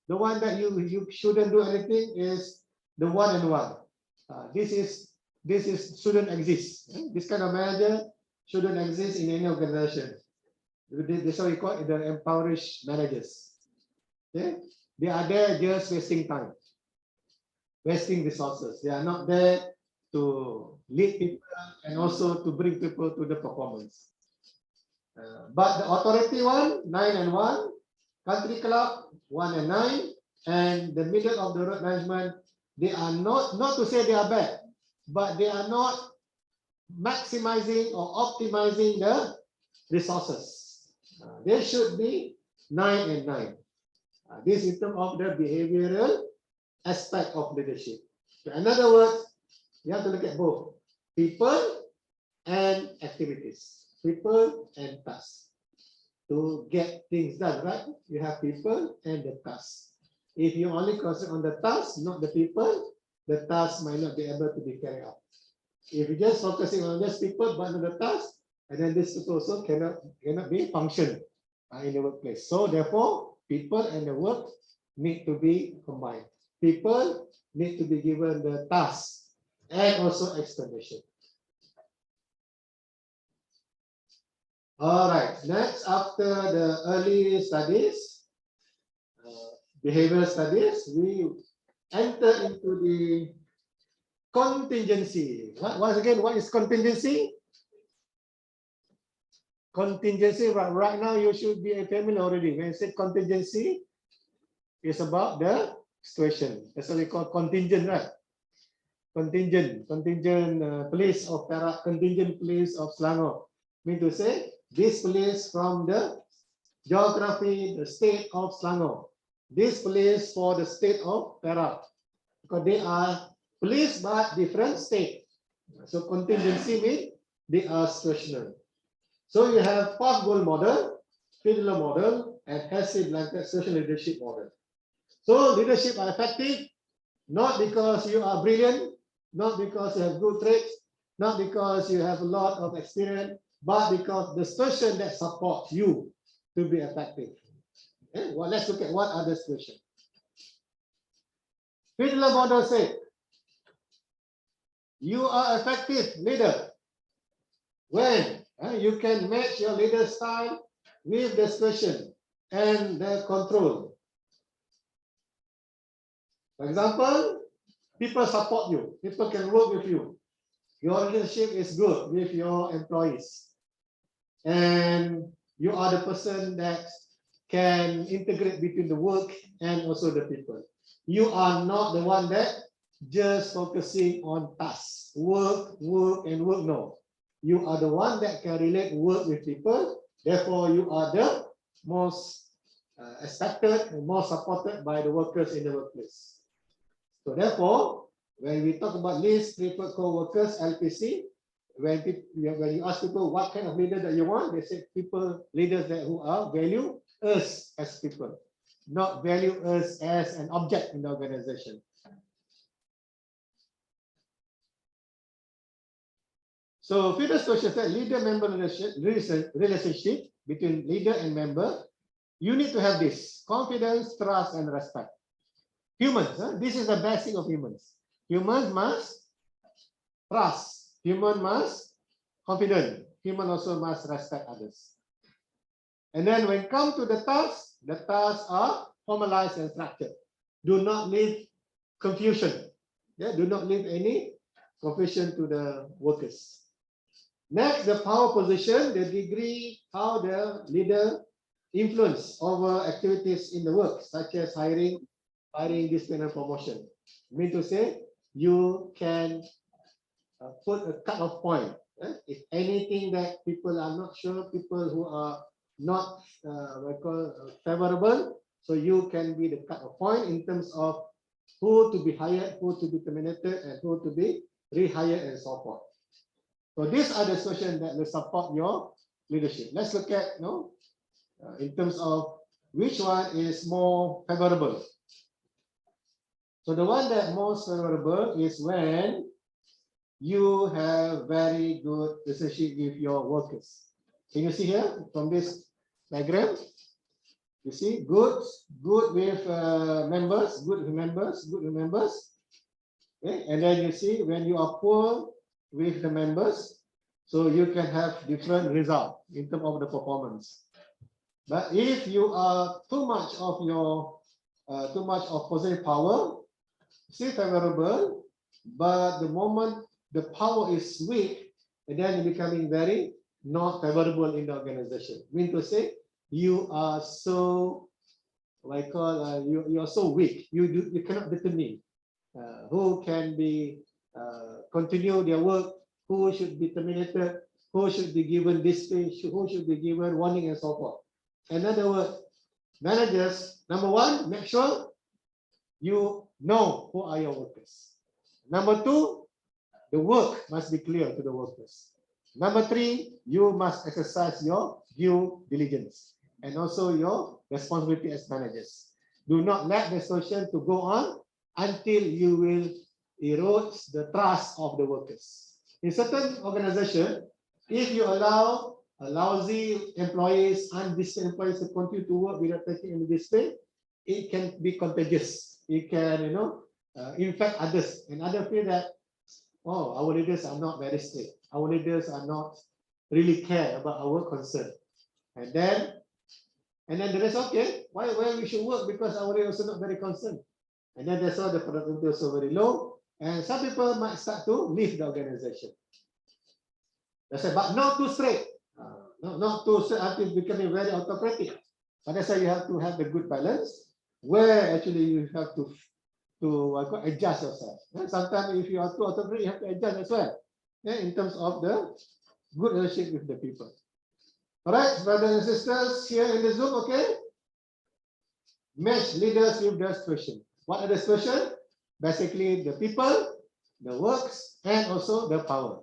the one that you shouldn't do anything, is the 1 and 1. This shouldn't exist. This kind of manager shouldn't exist in any organization. This is what we call it, the impoverished managers. Okay? They are there just wasting time, wasting resources. They are not there to lead people and also to bring people to the performance. But the authority one, 9 and 1, country club, 1 and 9, and the middle of the road management, they are not to say they are bad, but they are not maximizing or optimizing the resources. They should be 9 and 9. This is in terms of the behavioral aspect of leadership. So in other words, you have to look at both people and activities, people and tasks. To get things done, right? You have people and the tasks. If you only concentrate on the task, not the people, the task might not be able to be carried out. If you just focusing on just people but not the task, and then this also cannot be function in the workplace. So therefore, people and the work need to be combined. People need to be given the task and also explanation. All right, next after the early studies, behavioral studies, we enter into the contingency. Once again, what is contingency? Contingency, right now you should be familiar already. When I say contingency, it's about the situation. That's what we call contingent, right? Contingent police of Perak, contingent police of Selangor. Mean to say, this police from the geography, the state of Selangor. This police for the state of Perak. Because they are police but different state. So contingency means they are situational. So you have path goal model, Fiedler model, and Hesse blanket social leadership model. So leadership are effective, not because you are brilliant, not because you have good traits, not because you have a lot of experience, but because the situation that supports you to be effective. Okay? Well, let's look at what are the situations. Fiedler model said, you are effective leader when you can match your leader style with the situation and the control. For example, people support you, people can work with you. Your relationship is good with your employees. And you are the person that can integrate between the work and also the people. You are not the one that just focusing on tasks, work, and work. No, you are the one that can relate work with people. Therefore, you are the most expected and most supported by the workers in the workplace. So therefore, when we talk about least preferred co-workers, LPC, when you ask people what kind of leader that you want, they say leaders that who are value us as people, not value us as an object in the organization. So Fiedler social said leader-member relationship between leader and member, you need to have this confidence, trust, and respect. Humans, this is the basic of humans. Humans must trust. Human must confident. Human also must respect others. And then when it comes to the tasks are formalized and structured. Do not leave confusion. Yeah, do not leave any confusion to the workers. Next, the power position, the degree how the leader influence over activities in the work, such as hiring, discipline, and promotion. Mean to say, you can put a cut-off point. If anything that people are not sure, people who are not favorable, so you can be the cut-off point in terms of who to be hired, who to be terminated, and who to be rehired, and so forth. So these are the solutions that will support your leadership. Let's look at in terms of which one is more favorable. So the one that most favorable is when you have very good relationship with your workers. Can you see here from this diagram? You see good with members, good with members. Okay? And then you see when you are poor with the members, so you can have different result in terms of the performance. But if you are too much of positive power, still favorable, but the moment the power is weak, and then you're becoming very not favorable in the organization. Mean to say, you are so you are so weak. You cannot determine who can be continue their work, who should be terminated, who should be given discipline, who should be given warning, and so forth. In other words, managers, number one, make sure you know who are your workers. Number two, the work must be clear to the workers. Number three, you must exercise your due diligence and also your responsibility as managers. Do not let the situation to go on until you will erode the trust of the workers. In certain organization, if you allow a lousy employees, undisciplined employees to continue to work without taking any discipline, it can be contagious. It can, infect others, and others feel that, oh, our leaders are not very strict. Our leaders are not really care about our concern, and then the rest, okay, why we should work because our leaders are not very concerned, and then that's why the productivity is also very low, and some people might start to leave the organization. That's it, but not too straight, not too straight until becoming very autocratic. But that's why you have to have the good balance, where actually you have to adjust yourself. Sometimes if you are too autocratic, you have to adjust as well, in terms of the good relationship with the people. All right, brothers and sisters here in the Zoom, okay? Match leaders with the situation. What are the situation? Basically, the people, the works, and also the power.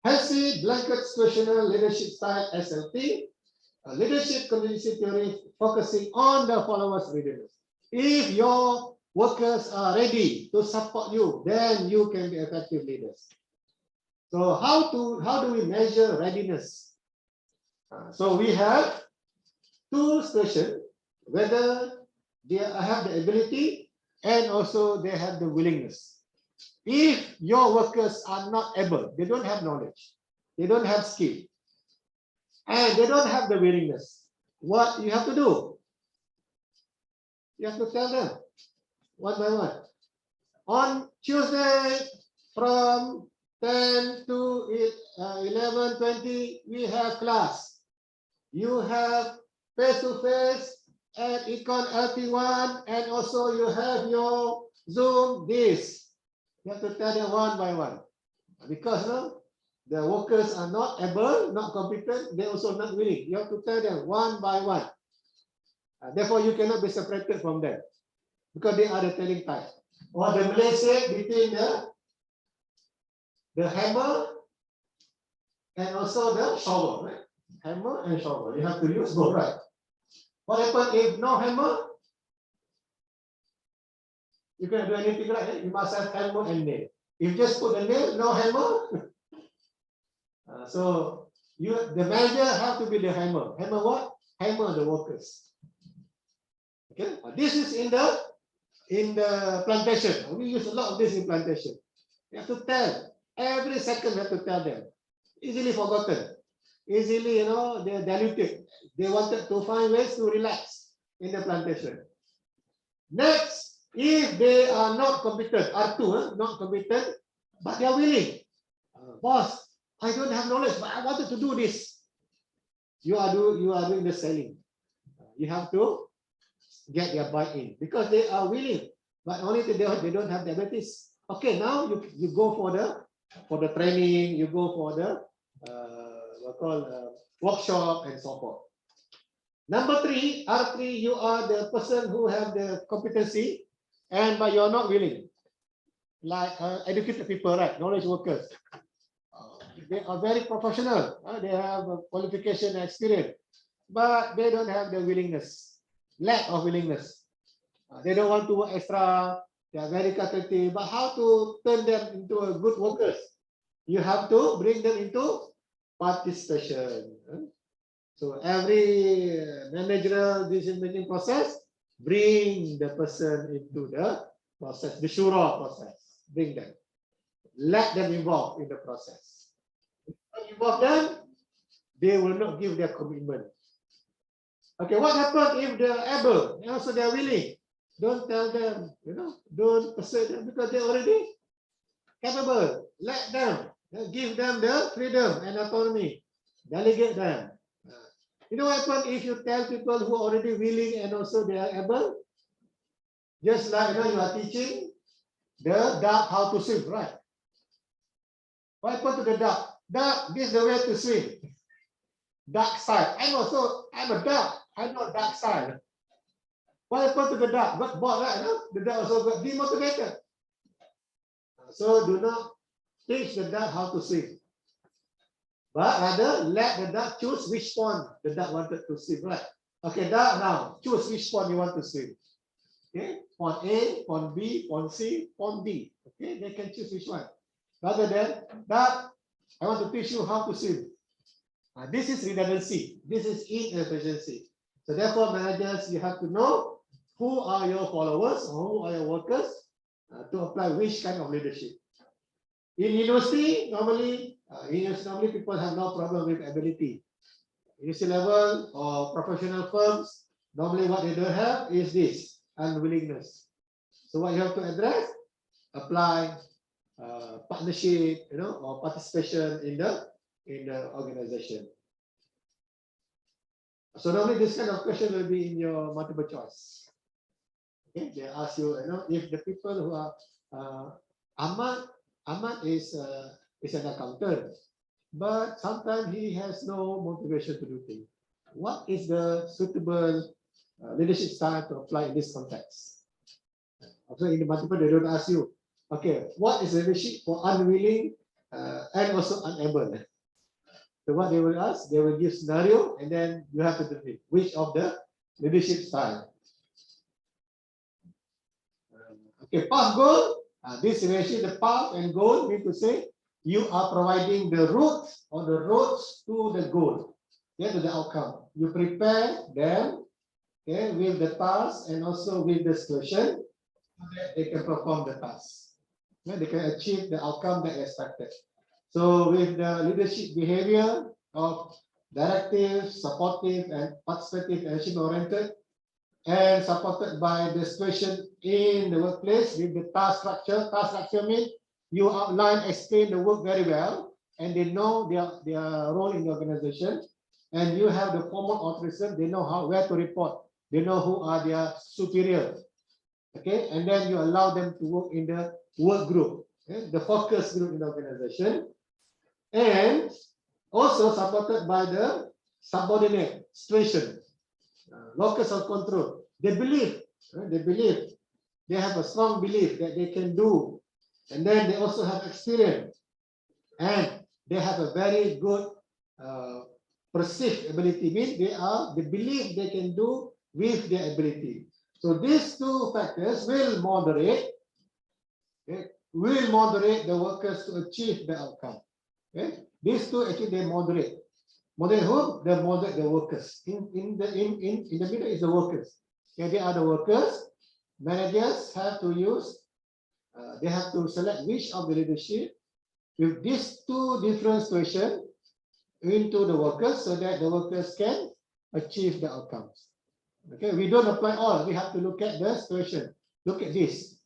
Healthy blanket situational leadership style SLT, a leadership contingency theory focusing on the followers' readiness. If your workers are ready to support you, then you can be effective leaders. So how do we measure readiness? So we have two situations, whether they have the ability and also they have the willingness. If your workers are not able, they don't have knowledge, they don't have skill, and they don't have the willingness, what you have to do? You have to tell them one by one. On Tuesday from 10 to 11:20, we have class. You have face-to-face at Econ LT1, and also you have your Zoom this. You have to tell them one by one. Because the workers are not able, not competent, they also not willing. You have to tell them one by one. Therefore, you cannot be separated from them, because they are the telling type. Or the Malay say between the hammer and also the shovel, right? Hammer and shovel. You have to use both, right? What happens if no hammer? You cannot do anything, right? You must have hammer and nail. If you just put the nail, no hammer. So the manager have to be the hammer. Hammer what? Hammer the workers. Okay. This is in the plantation. We use a lot of this in plantation. You have to tell every second. You have to tell them. Easily forgotten. Easily, they're diluted. They wanted to find ways to relax in the plantation. Next, if they are not competent, R2, not competent, but they are willing. Boss, I don't have knowledge, but I wanted to do this. You are doing the selling. You have to get their buy-in because they are willing, but only they don't have the abilities. Okay, now you go for the training, you go for the workshop and so forth. Number 3, R3, you are the person who have the competency, but you are not willing. Like educated people, right? Knowledge workers. They are very professional. They have a qualification and experience, but they don't have the willingness. Lack of willingness. They don't want to work extra. They are very calculative. But how to turn them into a good workers? You have to bring them into participation. So every managerial decision-making process, bring the person into the process, the shura process. Bring them. Let them involved in the process. If you involve them, they will not give their commitment. Okay, what happens if they are able and also they are willing? Don't tell them, don't persuade them because they are already capable. Let them, give them the freedom and autonomy. Delegate them. You know what happens if you tell people who are already willing and also they are able? Just like you are teaching the duck how to swim, right? What happened to the duck? Duck, this is the way to swim. Duck style. I'm a duck. I know duck style. What happened to the duck? Got bored, right? The duck also got demotivated. So do not teach the duck how to swim, but rather let the duck choose which pond the duck wanted to swim, right? Okay, now choose which pond you want to swim. Okay, pond A, pond B, pond C, pond D. Okay, they can choose which one. Rather than that, I want to teach you how to swim. This is redundancy. This is inefficiency. So therefore, managers, you have to know who are your followers or who are your workers to apply which kind of leadership. In university, normally people have no problem with ability. University level or professional firms, normally what they don't have is this unwillingness. So what you have to address, apply partnership, or participation in the organization. So normally this kind of question will be in your multiple choice. Okay, they ask you, if the people who are Ahmad is an accountant, but sometimes he has no motivation to do things. What is the suitable leadership style to apply in this context? Also in the multiple, they don't ask you, okay, what is leadership for unwilling and also unable? So what they will ask, they will give scenario, and then you have to determine which of the leadership style. Okay, path goal. This relationship, the path and goal mean to say you are providing the route or the roads to the goal, to the outcome. You prepare them, with the task and also with the solution, so that they can perform the task. They can achieve the outcome that expected. So with the leadership behavior of directive, supportive, and participative, action-oriented, and supported by the situation in the workplace with the task structure. Task structure means you outline, explain the work very well, and they know their role in the organization. And you have the formal authorization. They know where to report. They know who are their superiors. Okay, and then you allow them to work in the work group, the focus group in the organization, and also supported by the subordinate situation. Locus of control. They believe, they have a strong belief that they can do, and then they also have experience, and they have a very good perceived ability. Means they believe they can do with their ability. So these two factors will moderate the workers to achieve the outcome. Okay, these two actually they moderate. Moderate who? They moderate the workers. In the middle is the workers. Okay, they are the workers. Managers have to use. They have to select which of the leadership with these two different situations into the workers, so that the workers can achieve the outcomes. Okay, we don't apply all. We have to look at the situation. Look at this.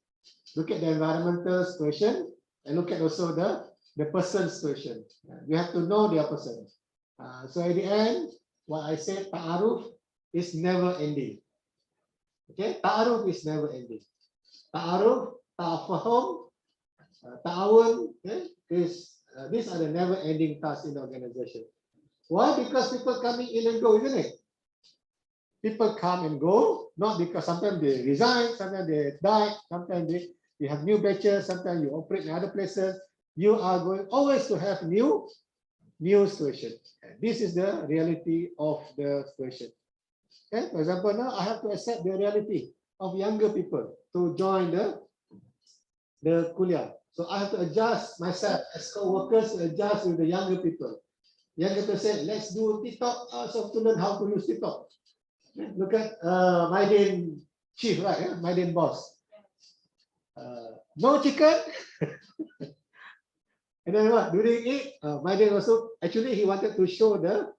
Look at the environmental situation, and look at also the person's situation. We have to know their person. So at the end, what I said, ta'aruf is never ending. Okay, ta'aruf is never ending. Ta'aruf, ta'afahum, ta'awun, these are the never ending tasks in the organization. Why? Because people coming in and go, isn't it? People come and go, not because sometimes they resign, sometimes they die, sometimes you have new batches, sometimes you operate in other places. You are going always to have new situation. This is the reality of the situation. Okay, for example, now I have to accept the reality of younger people to join the kuliah. So I have to adjust myself as co-workers to adjust with the younger people. Younger people say, let's do TikTok, so to learn how to use TikTok. Look at Maiden chief, right? Maiden boss. No chicken. And then what? During it, Maiden also, actually he wanted to show the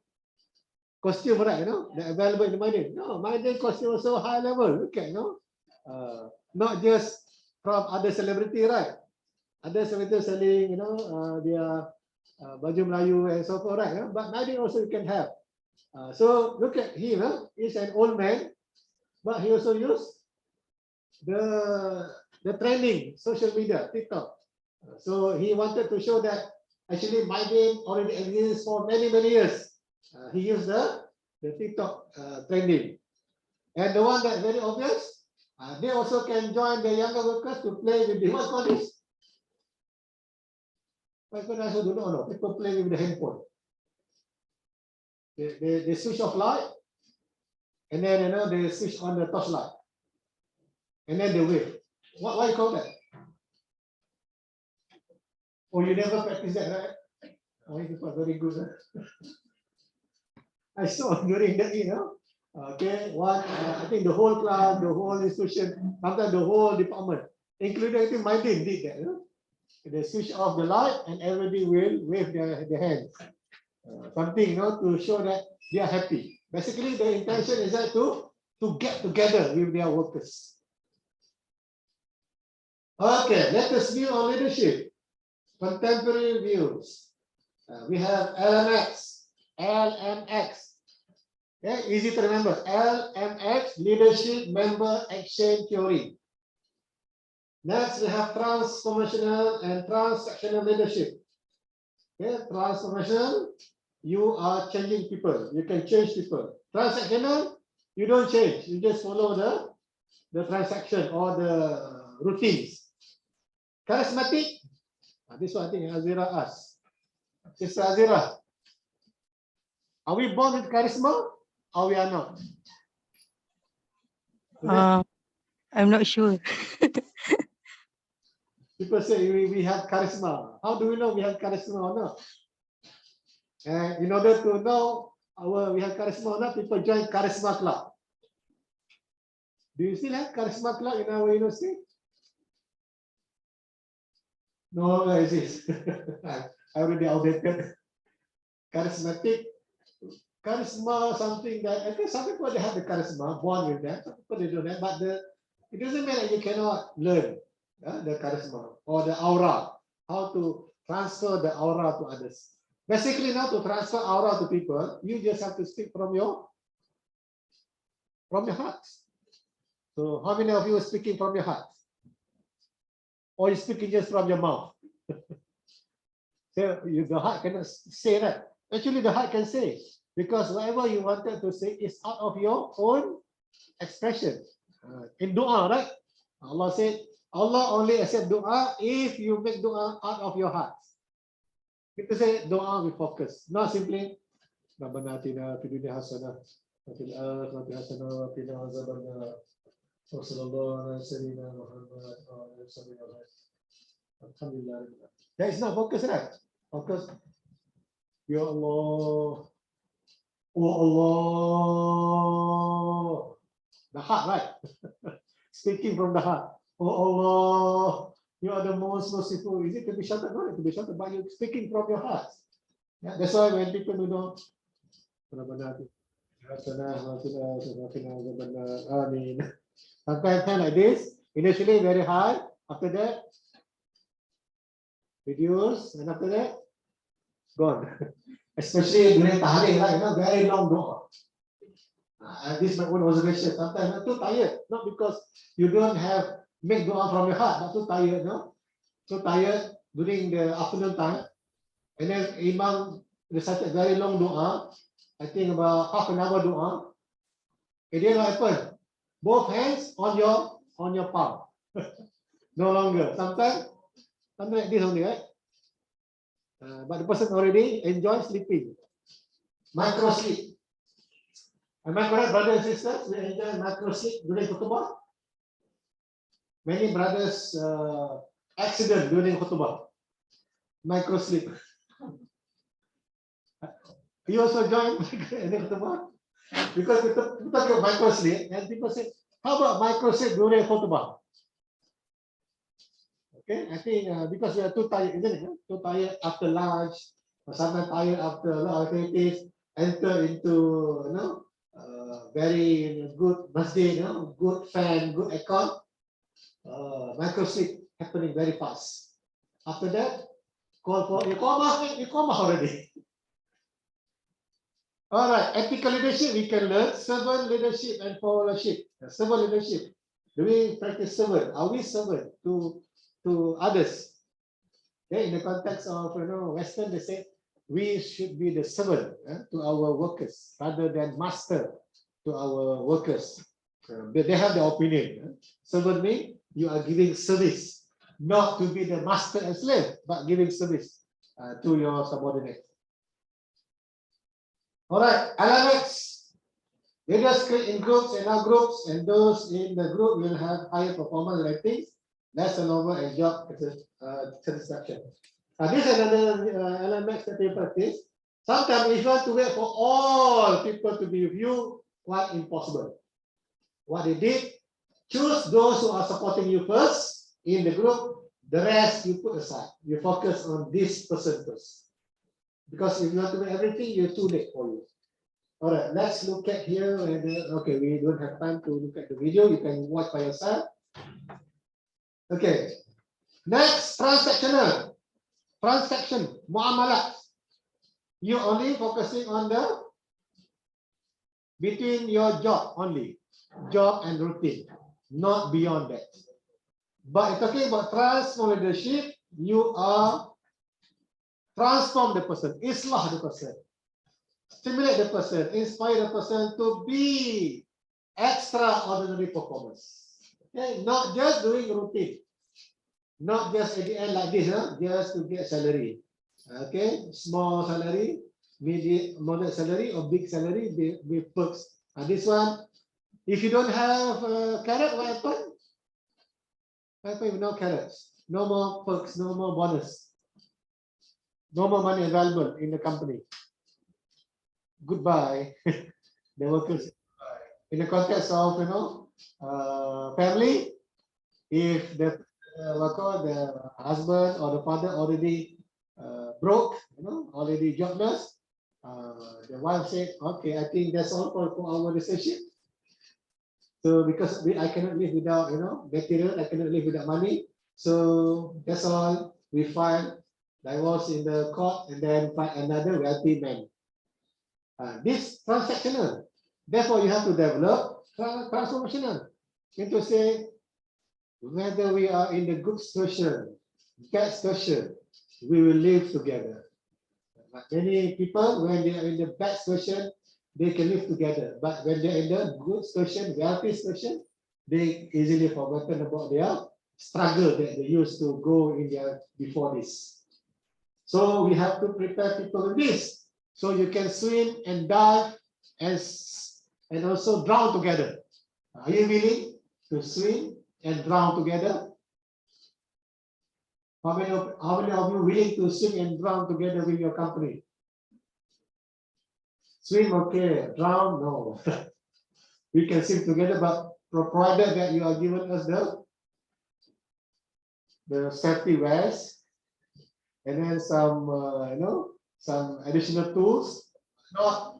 costume, right? The available in the Maiden. No, Maiden costume also high level. Look at, not just from other celebrity, right? Other celebrities selling, their baju Melayu and so forth, right? But Maiden also you can have. So look at him. He's an old man, but he also used the trending social media, TikTok. So he wanted to show that actually Maiden already exists for many years. He used the TikTok trending. And the one that very obvious, they also can join the younger workers to play with the, what's called this? I also don't know. People play with the handphone. They switch off light, and then they switch on the torchlight, and then they wave. What you call that? Oh, you never practice that, right? Oh, you are very good. Huh? I saw during that, okay, I think the whole class, the whole institution, sometimes the whole department, including I think my team did that. They switch off the light and everybody will wave their hands. Something, to show that they are happy. Basically, the intention is that to get together with their workers. Okay, let us view on leadership. Contemporary views. We have LMX. Okay, easy to remember. LMX, Leadership Member Action Theory. Next, we have transformational and transactional leadership. Okay, transformational, you are changing people. You can change people. Transactional, you don't change. You just follow the transaction or the routines. Charismatic, this one I think Azira asked. Sister Azira, are we born with charisma or we are not? I'm not sure. People say we have charisma. How do we know we have charisma or not? And in order to know we have charisma or not, people join charisma club. Do you still have charisma club in our university? No longer exists. I already outdated. Charismatic. Charisma, something that I think some people they have the charisma, born with that. Some people they don't have, but it doesn't mean that you cannot learn the charisma or the aura, how to transfer the aura to others. Basically, now to transfer aura to people, you just have to speak from your heart. So, how many of you are speaking from your heart? Or you speaking just from your mouth? So the heart cannot say that. Actually, the heart can say, because whatever you wanted to say is out of your own expression. In dua, right? Allah said, Allah only accept dua if you make dua out of your heart. People say dua with focus, not simply Rabbana atina fid dunya hasanah wa fil akhirati hasanah wa qina azabannar. Sallallahu alaihi wasallam Muhammad wa alihi wasallam. Alhamdulillah. That is not focus, right? Focus. Ya Allah. Oh Allah. The heart, right? Speaking from the heart. Oh Allah. You are the most merciful. Is it to be shouted? No, to be shouted, but you're speaking from your heart. Yeah, that's why when people do sometimes like this, initially very high, after that, reduce, and after that, gone. Especially during tahrir, like, very long dua. This is my own observation. Sometimes I'm too tired, not because you don't have make dua from your heart, but too tired, too tired during the afternoon time, and then Imam recited very long dua. I think about half an hour dua. And then what happened? Both hands on your palm. No longer. Sometimes something like this only, right? But the person already enjoys sleeping. Micro sleep. Am I correct, brothers and sisters? We enjoy micro sleep during khutbah. Many brothers accident during khutbah. Micro sleep. You also join in khutbah? Because we talk about micro sleep, and people say, how about micro sleep during khutbah? Okay, I think because we are too tired, isn't it? Too tired after lunch, or sometimes tired after a lot of activities, enter into very good masjid, good fan, good aircon, micro sleep happening very fast. After that, call for Iqamah already. All right, ethical leadership we can learn, servant leadership and followership. Servant leadership. Do we practice servant? Are we servant to others? Okay, in the context of Western, they say we should be the servant to our workers rather than master to our workers. But they have their opinion. Servant means you are giving service, not to be the master and slave, but giving service to your subordinate. All right, LMX. They just create in groups and out groups, and those in the group will have higher performance ratings, less turnover, and job satisfaction. This is another element that you practice. Sometimes if you want to wait for all people to be with you, quite impossible. What they did, choose those who are supporting you first in the group, the rest you put aside. You focus on this person first. Because if you want to do everything, you're too late for you. All right, let's look at here. Okay, we don't have time to look at the video. You can watch by yourself. Okay, next, transactional. Transaction, muamalat. You only focusing on the between your job only, job and routine, not beyond that. But talking about transform leadership, you are transform the person, islah the person, stimulate the person, inspire the person to be extraordinary performance. Okay, not just doing routine, not just at the end like this, just to get salary. Okay, small salary, medium, moderate salary, or big salary with perks. And this one, if you don't have carrot, what happen? What happen with no carrots? No more perks, no more bonus, no more money available in the company. Goodbye. The workers. In the context of family, if the the husband or the father already broke, already jobless, the wife said, "Okay, I think that's all for our relationship. So because I cannot live without material, I cannot live without money. So that's all. We file divorce in the court and then find another wealthy man. This transactional. Therefore, you have to develop transformational. And to say whether we are in the good situation, bad situation, we will live together. Many people, when they are in the bad situation, they can live together. But when they're in the good situation, wealthy situation, they easily forgotten about their struggle that they used to go in there before this. So we have to prepare people with this. So you can swim and dive and also drown together. Are you willing to swim and drown together? How many of you willing to swim and drown together with your company? Swim, okay. Drown, no. We can swim together, but provided that you are given us the safety vest and then some some additional tools. Not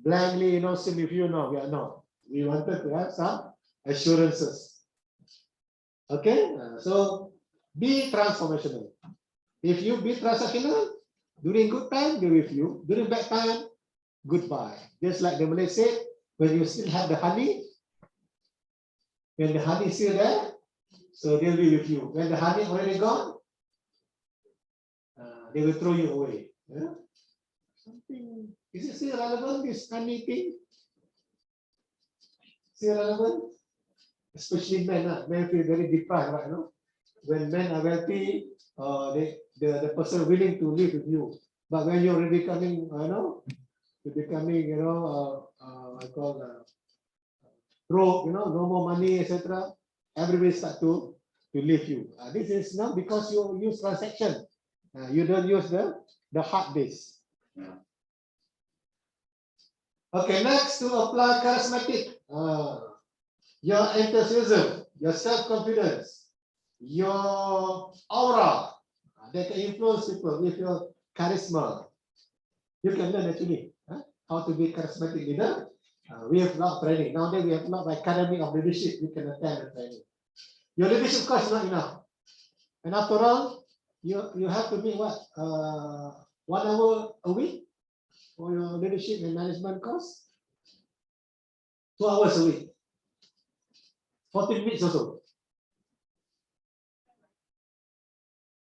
blankly swim with you. No, we are not. We wanted to have some assurances. Okay, so be transformational. If you be transactional, during good time, be with you. During bad time, goodbye. Just like the Malay said, when you still have the honey, when the honey is still there, so they'll be with you. When the honey already gone, they will throw you away. Yeah? Something, is it still relevant, this honey thing? Still relevant? Especially men, men feel very deprived, right? When men are wealthy, the person willing to live with you. But when you're already becoming, you're becoming, I call broke, no more money, etc. Everybody start to leave you. This is not because you use transaction. You don't use the hard base. Okay, next to apply charismatic. Your enthusiasm, your self-confidence, your aura, that can influence people with your charisma. You can learn actually how to be charismatic leader. We have a lot of training. Nowadays we have a lot of academy of leadership. You can attend the training. Your leadership course is not enough. And after all, you have to meet what? 1 hour a week for your leadership and management course. 2 hours a week. 14 minutes also.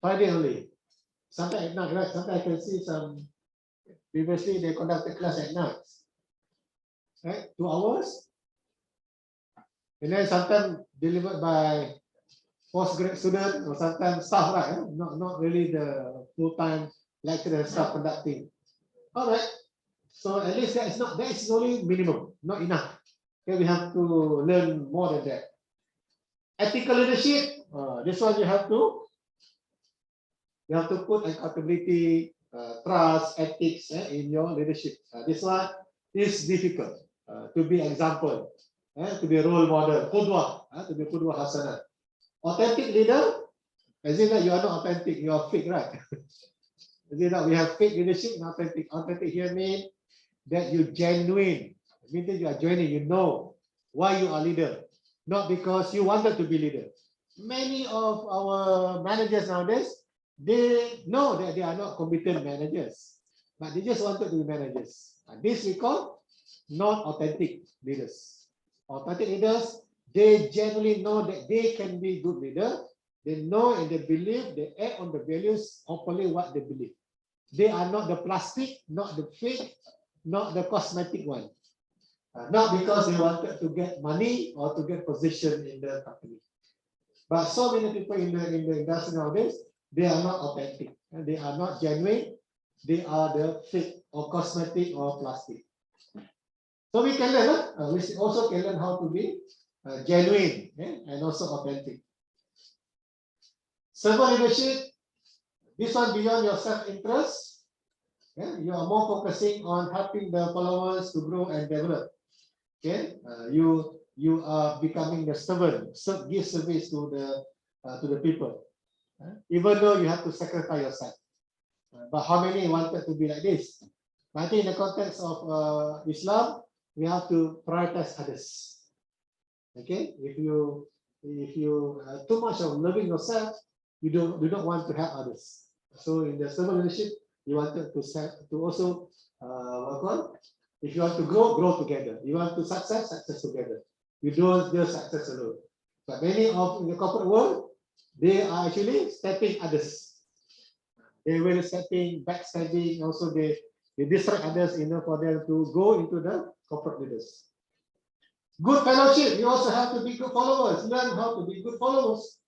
Friday only. Sometimes at night, right? Sometimes I can see some. Previously, they conducted class at night. Right? 2 hours. And then sometimes delivered by postgraduate student or sometimes staff, right? Not really the full-time lecturer staff conducting. All right. So at least that is only minimum. not enough. Okay, we have to learn more than that. Ethical leadership, this one you have to put accountability, trust, ethics in your leadership. This one is difficult to be example, to be a role model, qudwah, to be qudwah hasanah. Authentic leader, as in that you are not authentic, you are fake, right? As in that we have fake leadership and authentic. Authentic here means that you genuine. It means that you are genuine, you know why you are leader, not because you wanted to be leader. Many of our managers nowadays, they know that they are not competent managers, but they just wanted to be managers. And this we call non-authentic leaders. Authentic leaders, they generally know that they can be good leader. They know and they believe, they act on the values of only what they believe. They are not the plastic, not the fake, not the cosmetic one. Not because they wanted to get money or to get position in the company. But so many people in the industry nowadays, they are not authentic and they are not genuine. They are the fake or cosmetic or plastic. So we can learn. We also can learn how to be genuine and also authentic. Servant leadership. This one beyond your self-interest. You are more focusing on helping the followers to grow and develop. Okay, you are becoming the servant, give service to the people, even though you have to sacrifice yourself. But how many wanted to be like this? I think in the context of Islam, we have to prioritize others. Okay, if you too much of loving yourself, you do not want to help others. So in the servant leadership, you wanted to also if you want to grow together. You want to success together. You don't just success alone. But many of in the corporate world, they are actually stepping others. They will stepping, backstabbing. Also, they distract others for them to go into the corporate leaders. Good fellowship. You also have to be good followers. Learn how to be good followers.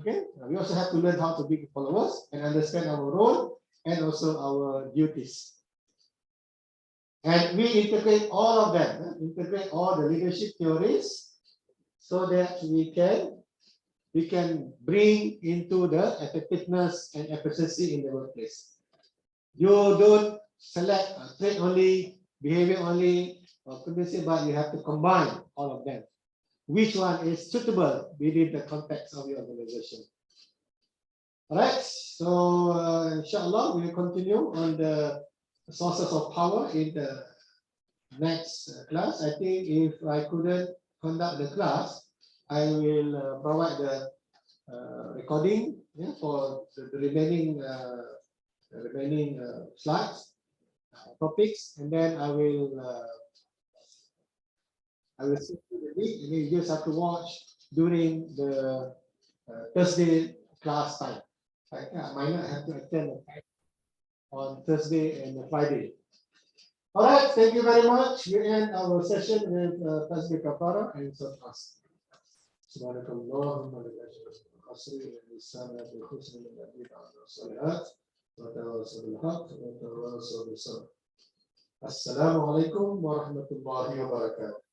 Okay. We also have to learn how to be good followers and understand our role and also our duties. And we integrate all of them, integrate all the leadership theories so that we can bring into the effectiveness and efficiency in the workplace. You don't select trait only, behavior only, or competency, but you have to combine all of them. Which one is suitable within the context of your organization? All right, so inshallah, we will continue on the sources of power in the next class. I think if I couldn't conduct the class, I will provide the recording for the remaining slides, topics, and then I will send you the link, and you just have to watch during the Thursday class time. I might not have to attend on Thursday and Friday. All right, thank you very much. We end our session with Tasbih Kafara and Surah. Subhanakallahumma wa bihamdika. Assalamualaikum warahmatullahi wabarakatuh.